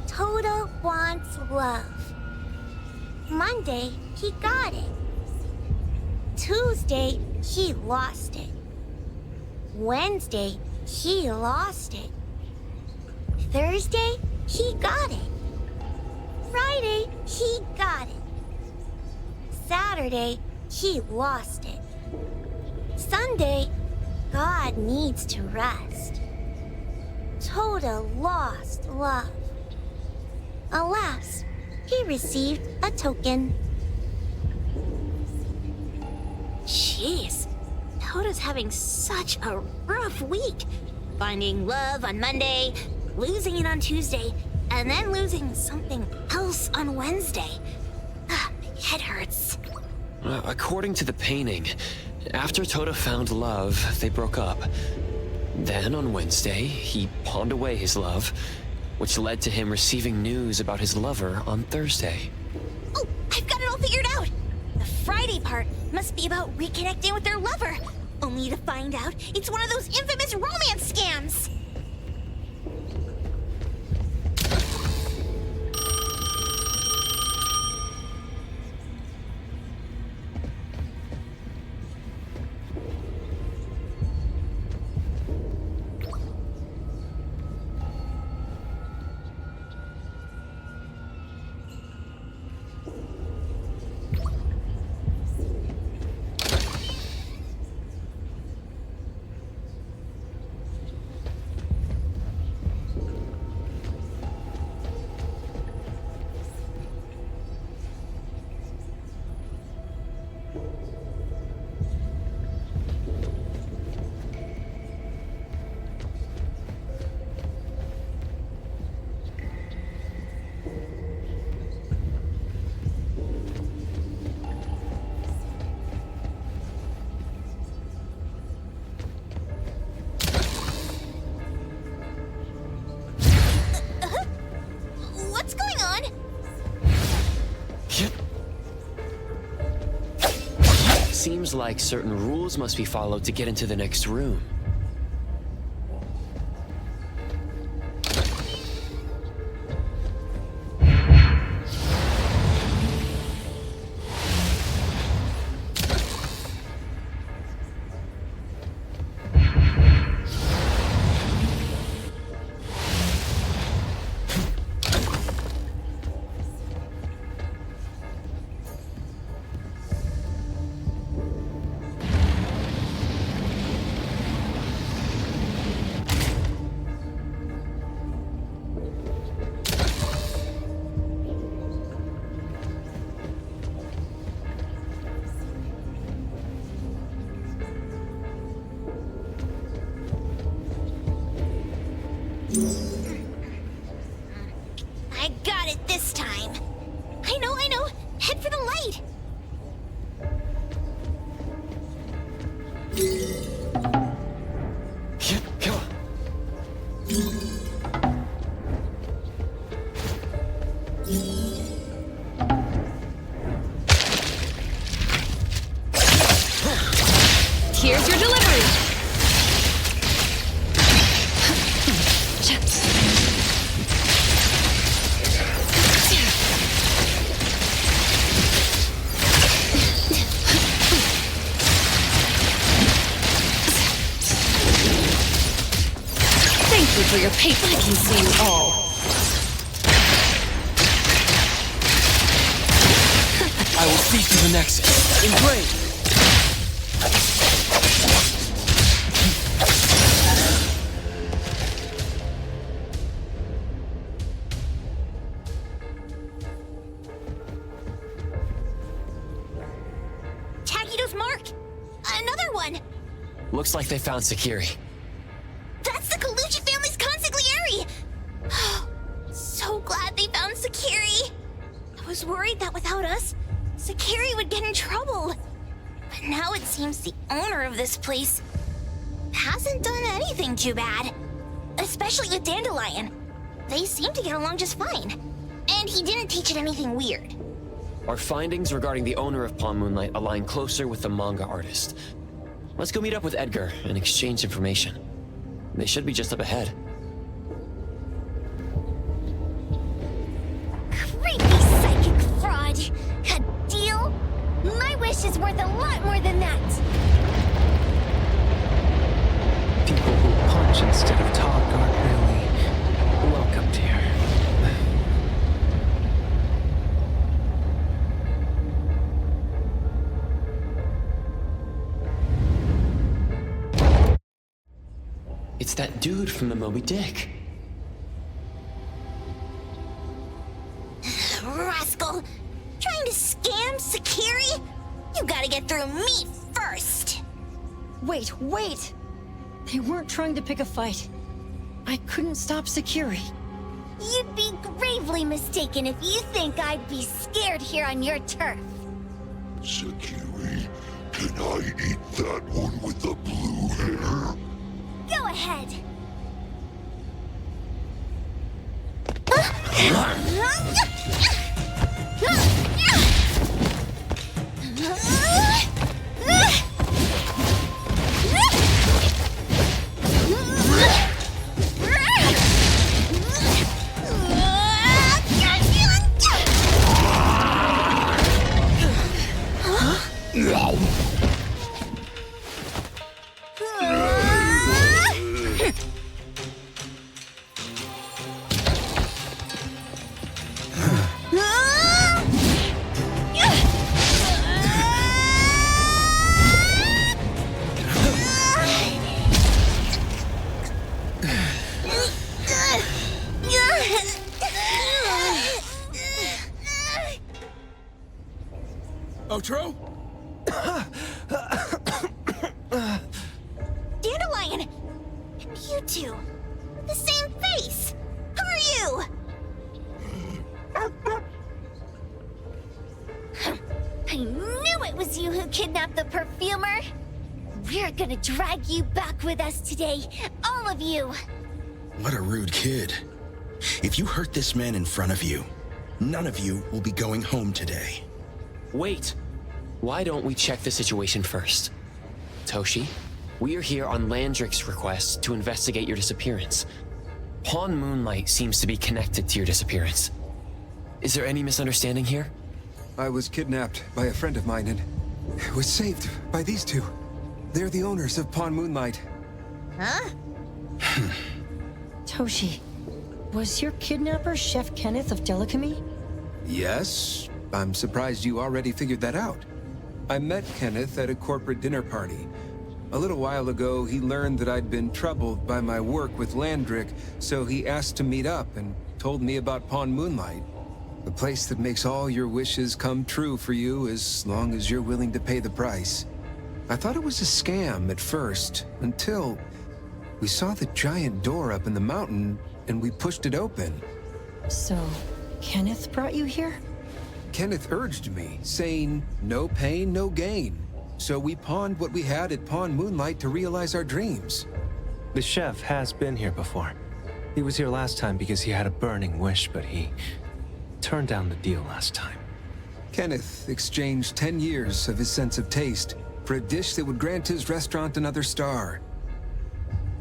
Toda wants love. Monday, he got it. Tuesday, he lost it. Wednesday, he lost it. Thursday, he got it. Friday, he got it. Saturday, he lost it. Sunday, God needs to rest. Toda lost love. Alas, he received a token. Jeez, Toda's having such a rough week. Finding love on Monday, losing it on Tuesday, and then losing something else on Wednesday. My head hurts. According to the painting, after Toda found love, they broke up. Then on Wednesday, he pawned away his love, which led to him receiving news about his lover on Thursday. Oh, I've got figured out! The Friday part must be about reconnecting with their lover, only to find out it's one of those infamous romance scams! What's going on? Seems like certain rules must be followed to get into the next room. I got it this time. I know. Head for the light. Come on. Here's your delivery. Thank you for your patience. I can see you all. I will see through the nexus. Engraved. Takido's mark! Another one! Looks like they found Sakiri. That's the Colucci family's consigliere! So glad they found Sakiri! I was worried that without us, Sakiri would get in trouble. But now it seems the owner of this place hasn't done anything too bad. Especially with Dandelion. They seem to get along just fine. And he didn't teach it anything weird. Our findings regarding the owner of Palm Moonlight align closer with the manga artist. Let's go meet up with Edgar and exchange information. They should be just up ahead. Creepy psychic fraud! A deal? My wish is worth a lot more than that! People who punch instead of talk aren't really welcomed here. It's that dude from the Moby Dick. Rascal! Trying to scam Sakiri? You gotta get through me first! Wait! They weren't trying to pick a fight. I couldn't stop Sakiri. You'd be gravely mistaken if you think I'd be scared here on your turf. Sakiri, can I eat that one with the blue hair? Go ahead. Dandelion! You two! The same face! Who are you? I knew it was you who kidnapped the perfumer! We're gonna drag you back with us today, all of you! What a rude kid. If you hurt this man in front of you, none of you will be going home today. Wait! Why don't we check the situation first? Toshi, we are here on Landrick's request to investigate your disappearance. Pawn Moonlight seems to be connected to your disappearance. Is there any misunderstanding here? I was kidnapped by a friend of mine and was saved by these two. They're the owners of Pawn Moonlight. Huh? Toshi, was your kidnapper Chef Kenneth of Delicamy? Yes, I'm surprised you already figured that out. I met Kenneth at a corporate dinner party. A little while ago, he learned that I'd been troubled by my work with Landrick, so he asked to meet up and told me about Pawn Moonlight. A place that makes all your wishes come true for you as long as you're willing to pay the price. I thought it was a scam at first, until we saw the giant door up in the mountain and we pushed it open. So, Kenneth brought you here? Kenneth urged me, saying, no pain, no gain. So we pawned what we had at Pawn Moonlight to realize our dreams. The chef has been here before. He was here last time because he had a burning wish, but he turned down the deal last time. Kenneth exchanged 10 years of his sense of taste for a dish that would grant his restaurant another star.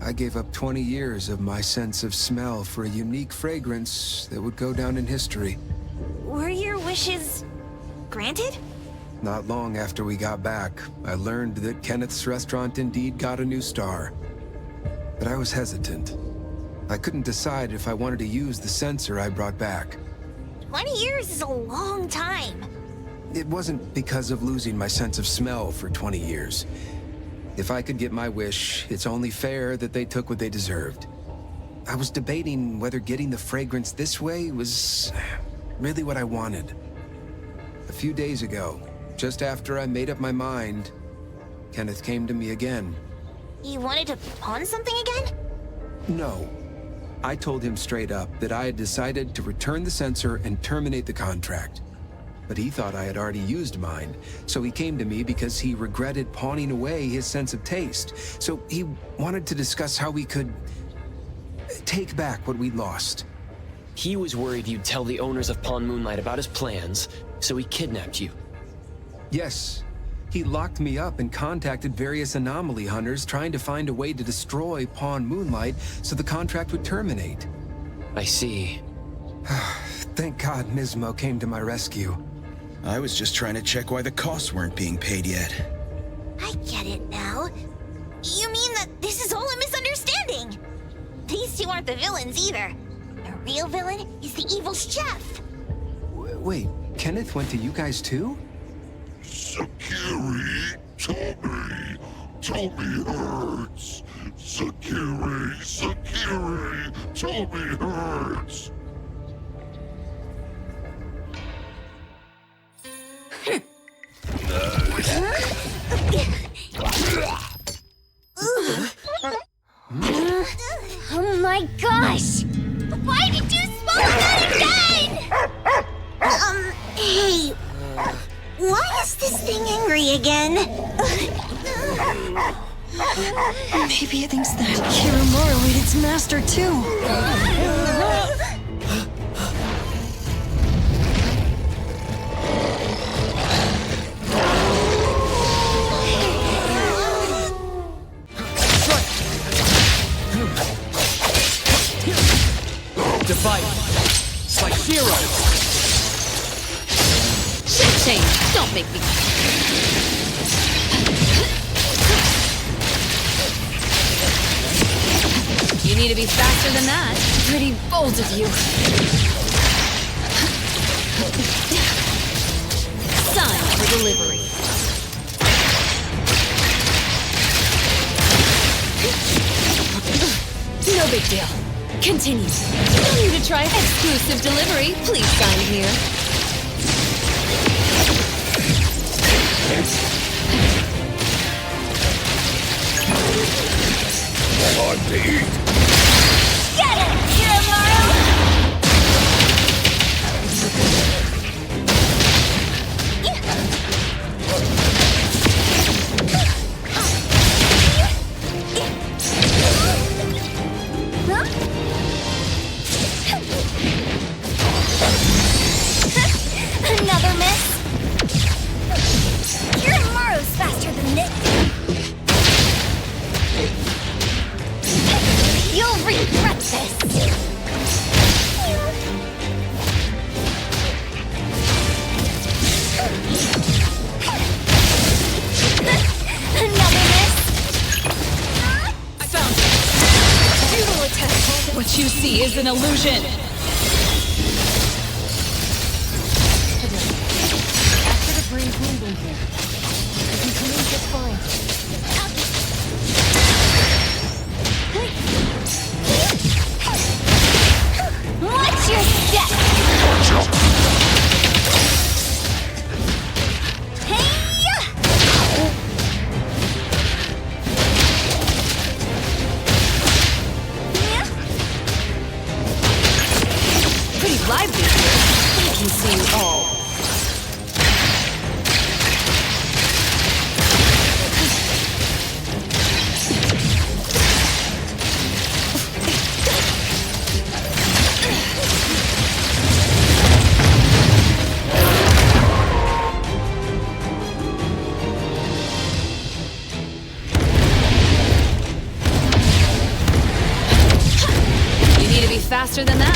I gave up 20 years of my sense of smell for a unique fragrance that would go down in history. Were your wishes granted? Not long after we got back, I learned that Kenneth's restaurant indeed got a new star. But I was hesitant. I couldn't decide if I wanted to use the sensor I brought back. 20 years is a long time. It wasn't because of losing my sense of smell for 20 years. If I could get my wish, it's only fair that they took what they deserved. I was debating whether getting the fragrance this way was really what I wanted. A few days ago, just after I made up my mind, Kenneth came to me again. You wanted to pawn something again? No. I told him straight up that I had decided to return the sensor and terminate the contract. But he thought I had already used mine, so he came to me because he regretted pawning away his sense of taste. So he wanted to discuss how we could take back what we'd lost. He was worried you'd tell the owners of Pawn Moonlight about his plans, so he kidnapped you. Yes. He locked me up and contacted various anomaly hunters trying to find a way to destroy Pawn Moonlight so the contract would terminate. I see. Thank God Nismo came to my rescue. I was just trying to check why the costs weren't being paid yet. I get it now. You mean that this is all a misunderstanding? These two aren't the villains either. The real villain is the evil chef. Wait, Kenneth went to you guys too? Sakiri, Tommy hurts. Sakiri, Tommy hurts. Oh my gosh! Why did you smoke that again? Hey, why is this thing angry again? Maybe it thinks that Kiramura ate its master too. Divide. Like heroes. Shame. Don't make me. You need to be faster than that. Pretty bold of you. Sign for delivery. No big deal. Continue. No need to try exclusive delivery. Please sign here. Time to eat! Get it, Kiramaru! Another miss? Kiramaru's faster than this. You'll regret this! Another miss? I found it! Futile attempt! What you see is an illusion! After the brain boom boom here. I can come in just fine. Watch your step! Hey-ya! Pretty lively here. I can see you all. You need to be faster than that.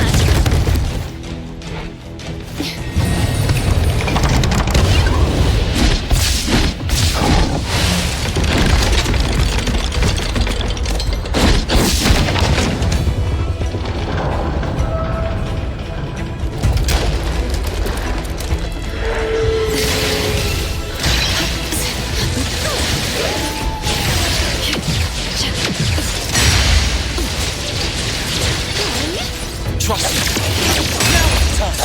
Trust me. Now it's time.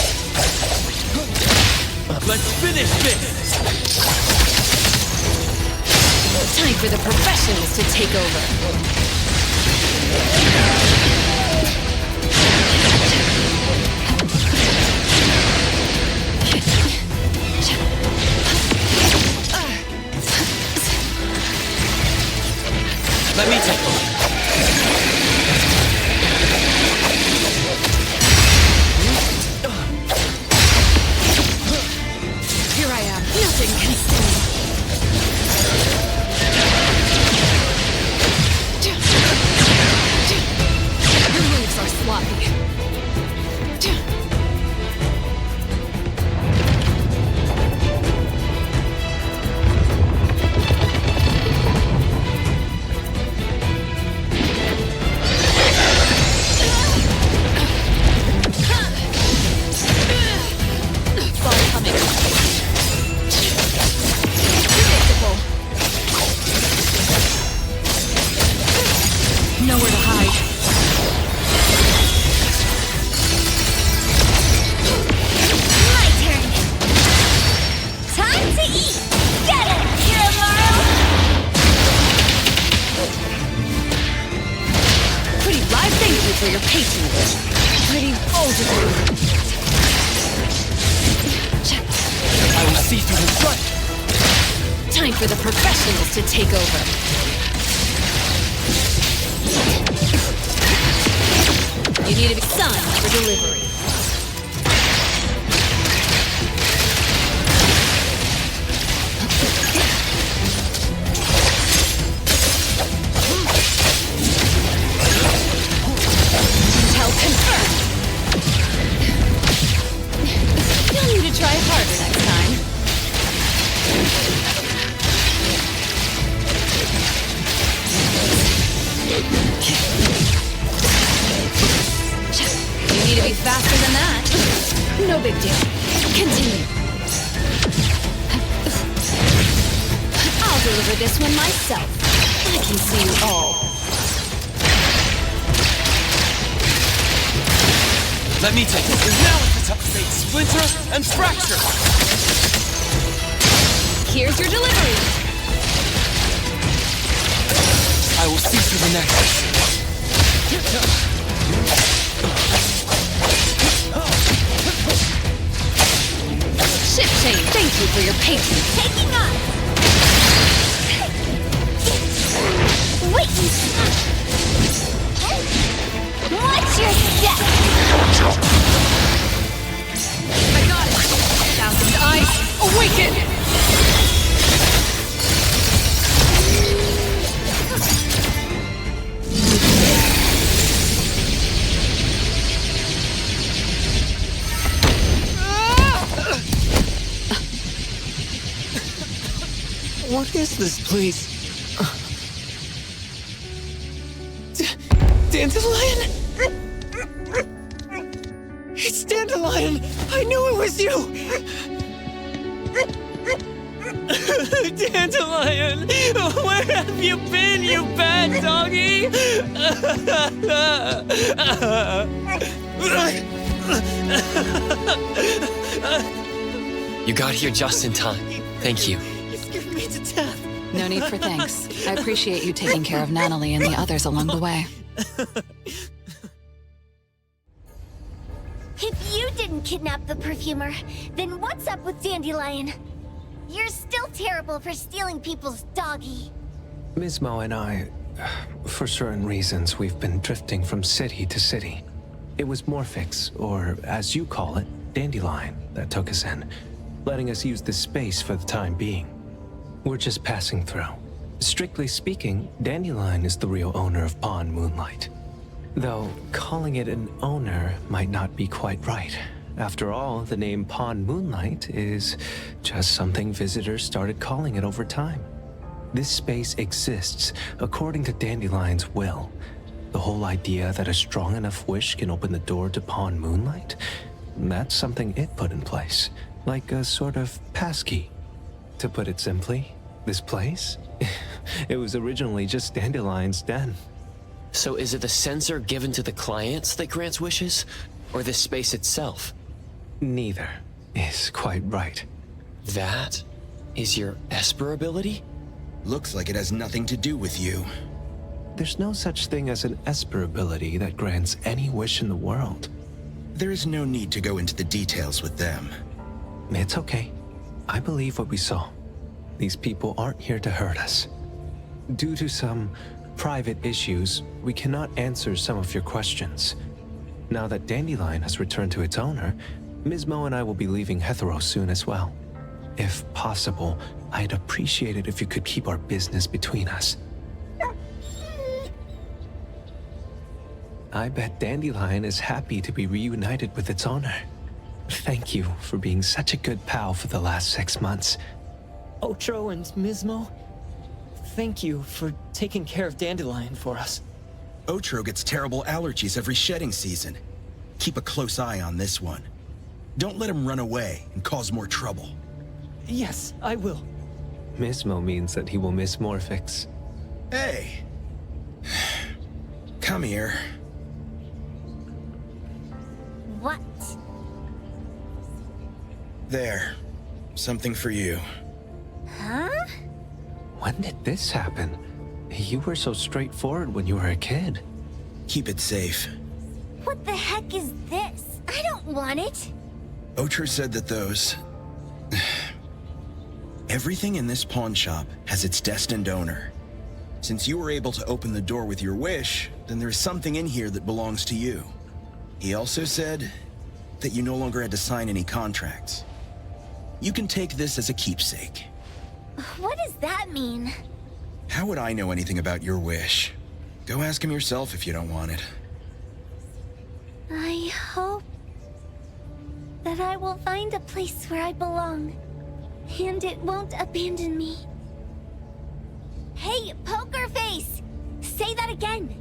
Let's finish this. Time for the professionals to take over. Let me take over. Here I am. Nothing can stand. Your moves are sloppy. Nowhere to hide. My turn! Time to eat! Get it, Kiramaru! Pretty live, thank you for your patience. Pretty bold of you. I will see through the front. Time for the professionals to take over. You need to be signed for delivery. Intel confirmed. You'll need to try harder next time. You need to be faster than that. No big deal. Continue. I'll deliver this one myself. I can see you all. Let me take it. Now it's the fate splinter and fracture. Here's your delivery. I will see through the nexus. Ship chain, thank you for your patience. Taking off! Wait! Watch your step! I got it! Thousand eyes, awaken! What is this, please? Dandelion? It's Dandelion! I knew it was you! Dandelion! Where have you been, you bad doggy? You got here just in time. Thank you. You scared me to death. No need for thanks. I appreciate you taking care of Natalie and the others along the way. If you didn't kidnap the perfumer, then what's up with Dandelion? You're still terrible for stealing people's doggy. Ms. Mo and I, for certain reasons, we've been drifting from city to city. It was Morphix, or as you call it, Dandelion, that took us in, letting us use this space for the time being. We're just passing through. Strictly speaking, Dandelion is the real owner of Pawn Moonlight. Though, calling it an owner might not be quite right. After all, the name Pawn Moonlight is just something visitors started calling it over time. This space exists according to Dandelion's will. The whole idea that a strong enough wish can open the door to Pawn Moonlight, that's something it put in place. Like a sort of passkey. To put it simply, this place, it was originally just Dandelion's den. So is it the sensor given to the clients that grants wishes? Or the space itself? Neither is quite right. That is your Esper ability? Looks like it has nothing to do with you. There's no such thing as an Esper ability that grants any wish in the world. There is no need to go into the details with them. It's okay. I believe what we saw. These people aren't here to hurt us. Due to some private issues, we cannot answer some of your questions. Now that Dandelion has returned to its owner, Ms. Mo and I will be leaving Hetero soon as well. If possible, I'd appreciate it if you could keep our business between us. I bet Dandelion is happy to be reunited with its owner. Thank you for being such a good pal for the last 6 months. Otro and Mismo, thank you for taking care of Dandelion for us. Otro gets terrible allergies every shedding season. Keep a close eye on this one. Don't let him run away and cause more trouble. Yes, I will. Mismo means that he will miss Morphix. Hey! Come here. What? There. Something for you. Huh? When did this happen? You were so straightforward when you were a kid. Keep it safe. What the heck is this? I don't want it. Otro said that those... Everything in this pawn shop has its destined owner. Since you were able to open the door with your wish, then there's something in here that belongs to you. He also said that you no longer had to sign any contracts. You can take this as a keepsake. What does that mean? How would I know anything about your wish? Go ask him yourself if you don't want it. I hope that I will find a place where I belong, and it won't abandon me. Hey, Poker Face! Say that again!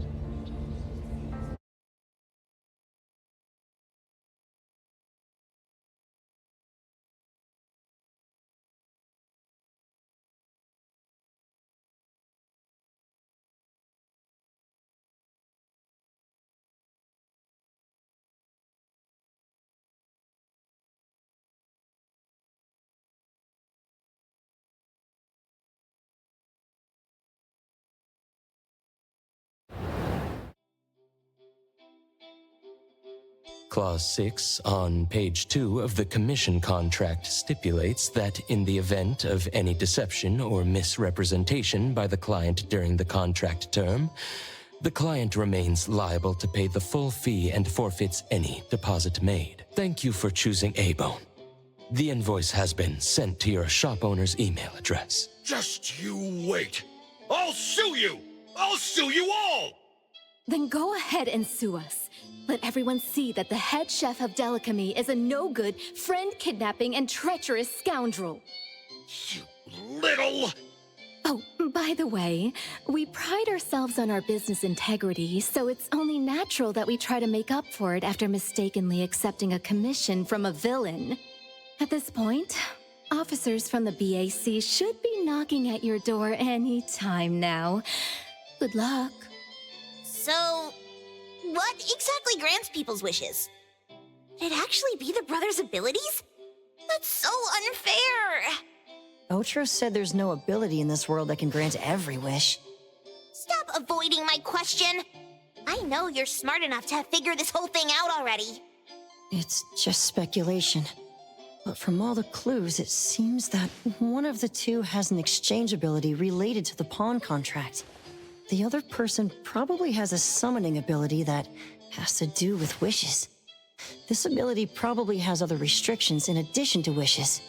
Clause 6 on page 2 of the commission contract stipulates that in the event of any deception or misrepresentation by the client during the contract term, the client remains liable to pay the full fee and forfeits any deposit made. Thank you for choosing A-Bone. The invoice has been sent to your shop owner's email address. Just you wait. I'll sue you! I'll sue you all! Then go ahead and sue us. Let everyone see that the head chef of Delicamy is a no-good, friend-kidnapping, and treacherous scoundrel. You little... Oh, by the way, we pride ourselves on our business integrity, so it's only natural that we try to make up for it after mistakenly accepting a commission from a villain. At this point, officers from the BAC should be knocking at your door any time now. Good luck. So, what exactly grants people's wishes? Could it actually be the brothers' abilities? That's so unfair! Otro said there's no ability in this world that can grant every wish. Stop avoiding my question! I know you're smart enough to have figured this whole thing out already. It's just speculation. But from all the clues, it seems that one of the two has an exchange ability related to the pawn contract. The other person probably has a summoning ability that has to do with wishes. This ability probably has other restrictions in addition to wishes.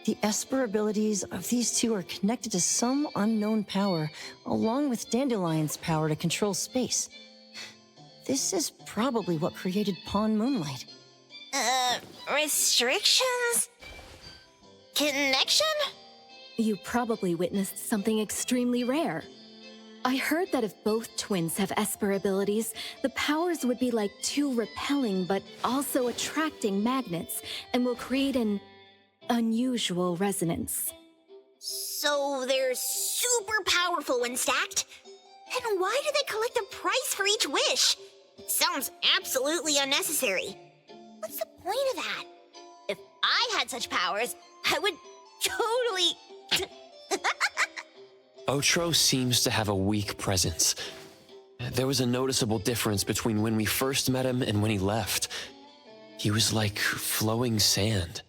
The Esper abilities of these two are connected to some unknown power, along with Dandelion's power to control space. This is probably what created Pawn Moonlight. Restrictions? Connection? You probably witnessed something extremely rare. I heard that if both twins have Esper abilities, the powers would be like two repelling but also attracting magnets, and will create an unusual resonance. So they're super powerful when stacked? And why do they collect a price for each wish? Sounds absolutely unnecessary. What's the point of that? If I had such powers, I would totally... Otro seems to have a weak presence. There was a noticeable difference between when we first met him and when he left. He was like flowing sand.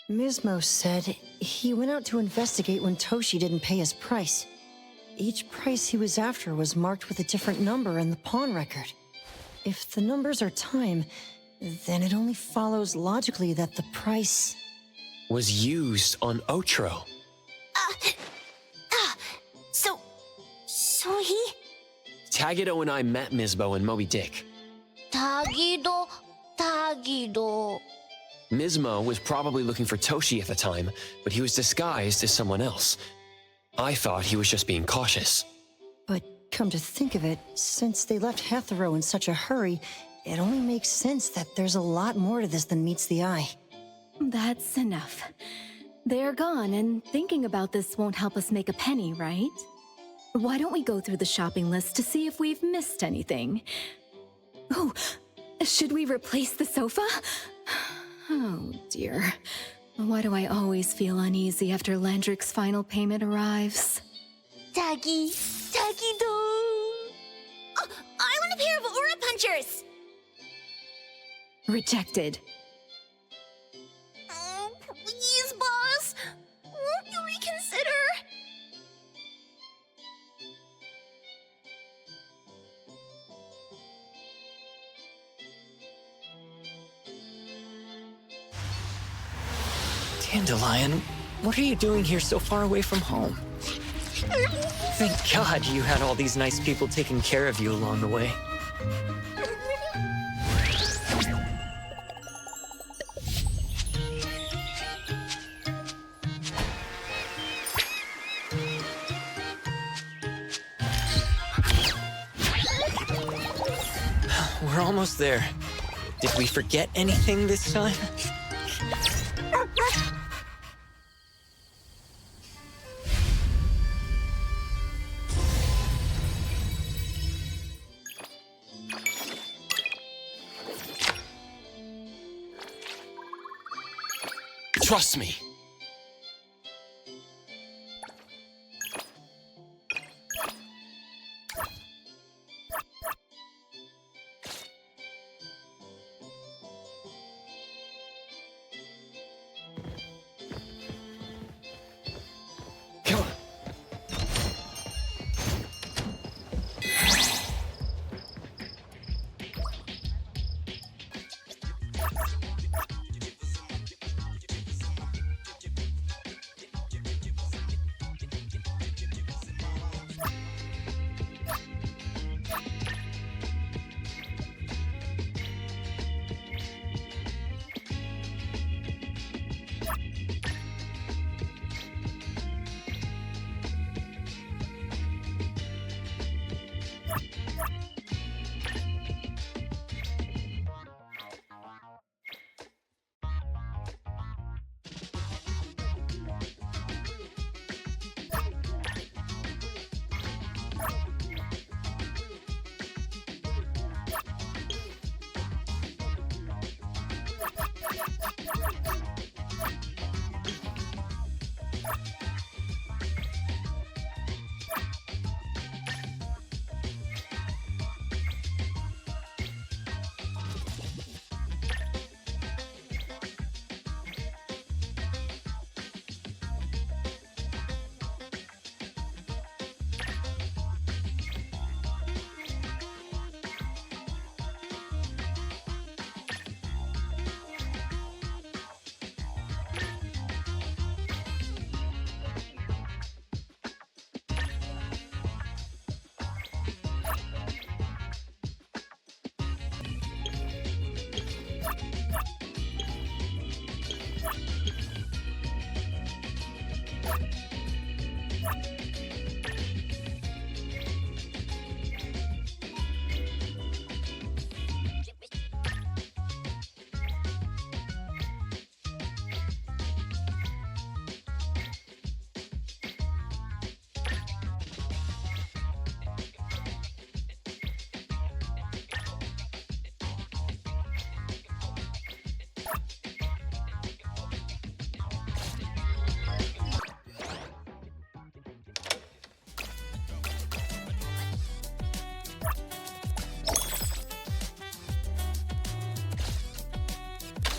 Mismo said he went out to investigate when Toshi didn't pay his price. Each price he was after was marked with a different number in the pawn record. If the numbers are time, then it only follows logically that the price... was used on Otro. So he... Tagido and I met Misbo and Moby Dick. Tagido... Mismo was probably looking for Toshi at the time, but he was disguised as someone else. I thought he was just being cautious. But come to think of it, since they left Hethero in such a hurry, it only makes sense that there's a lot more to this than meets the eye. That's enough. They're gone, and thinking about this won't help us make a penny, right? Why don't we go through the shopping list to see if we've missed anything? Oh, should we replace the sofa? Oh dear. Why do I always feel uneasy after Landrick's final payment arrives? Tagido... Oh, I want a pair of aura punchers! Rejected. Oh, please, boss. Won't you reconsider? Dandelion, what are you doing here so far away from home? Thank God you had all these nice people taking care of you along the way. We're almost there. Did we forget anything this time? Trust me.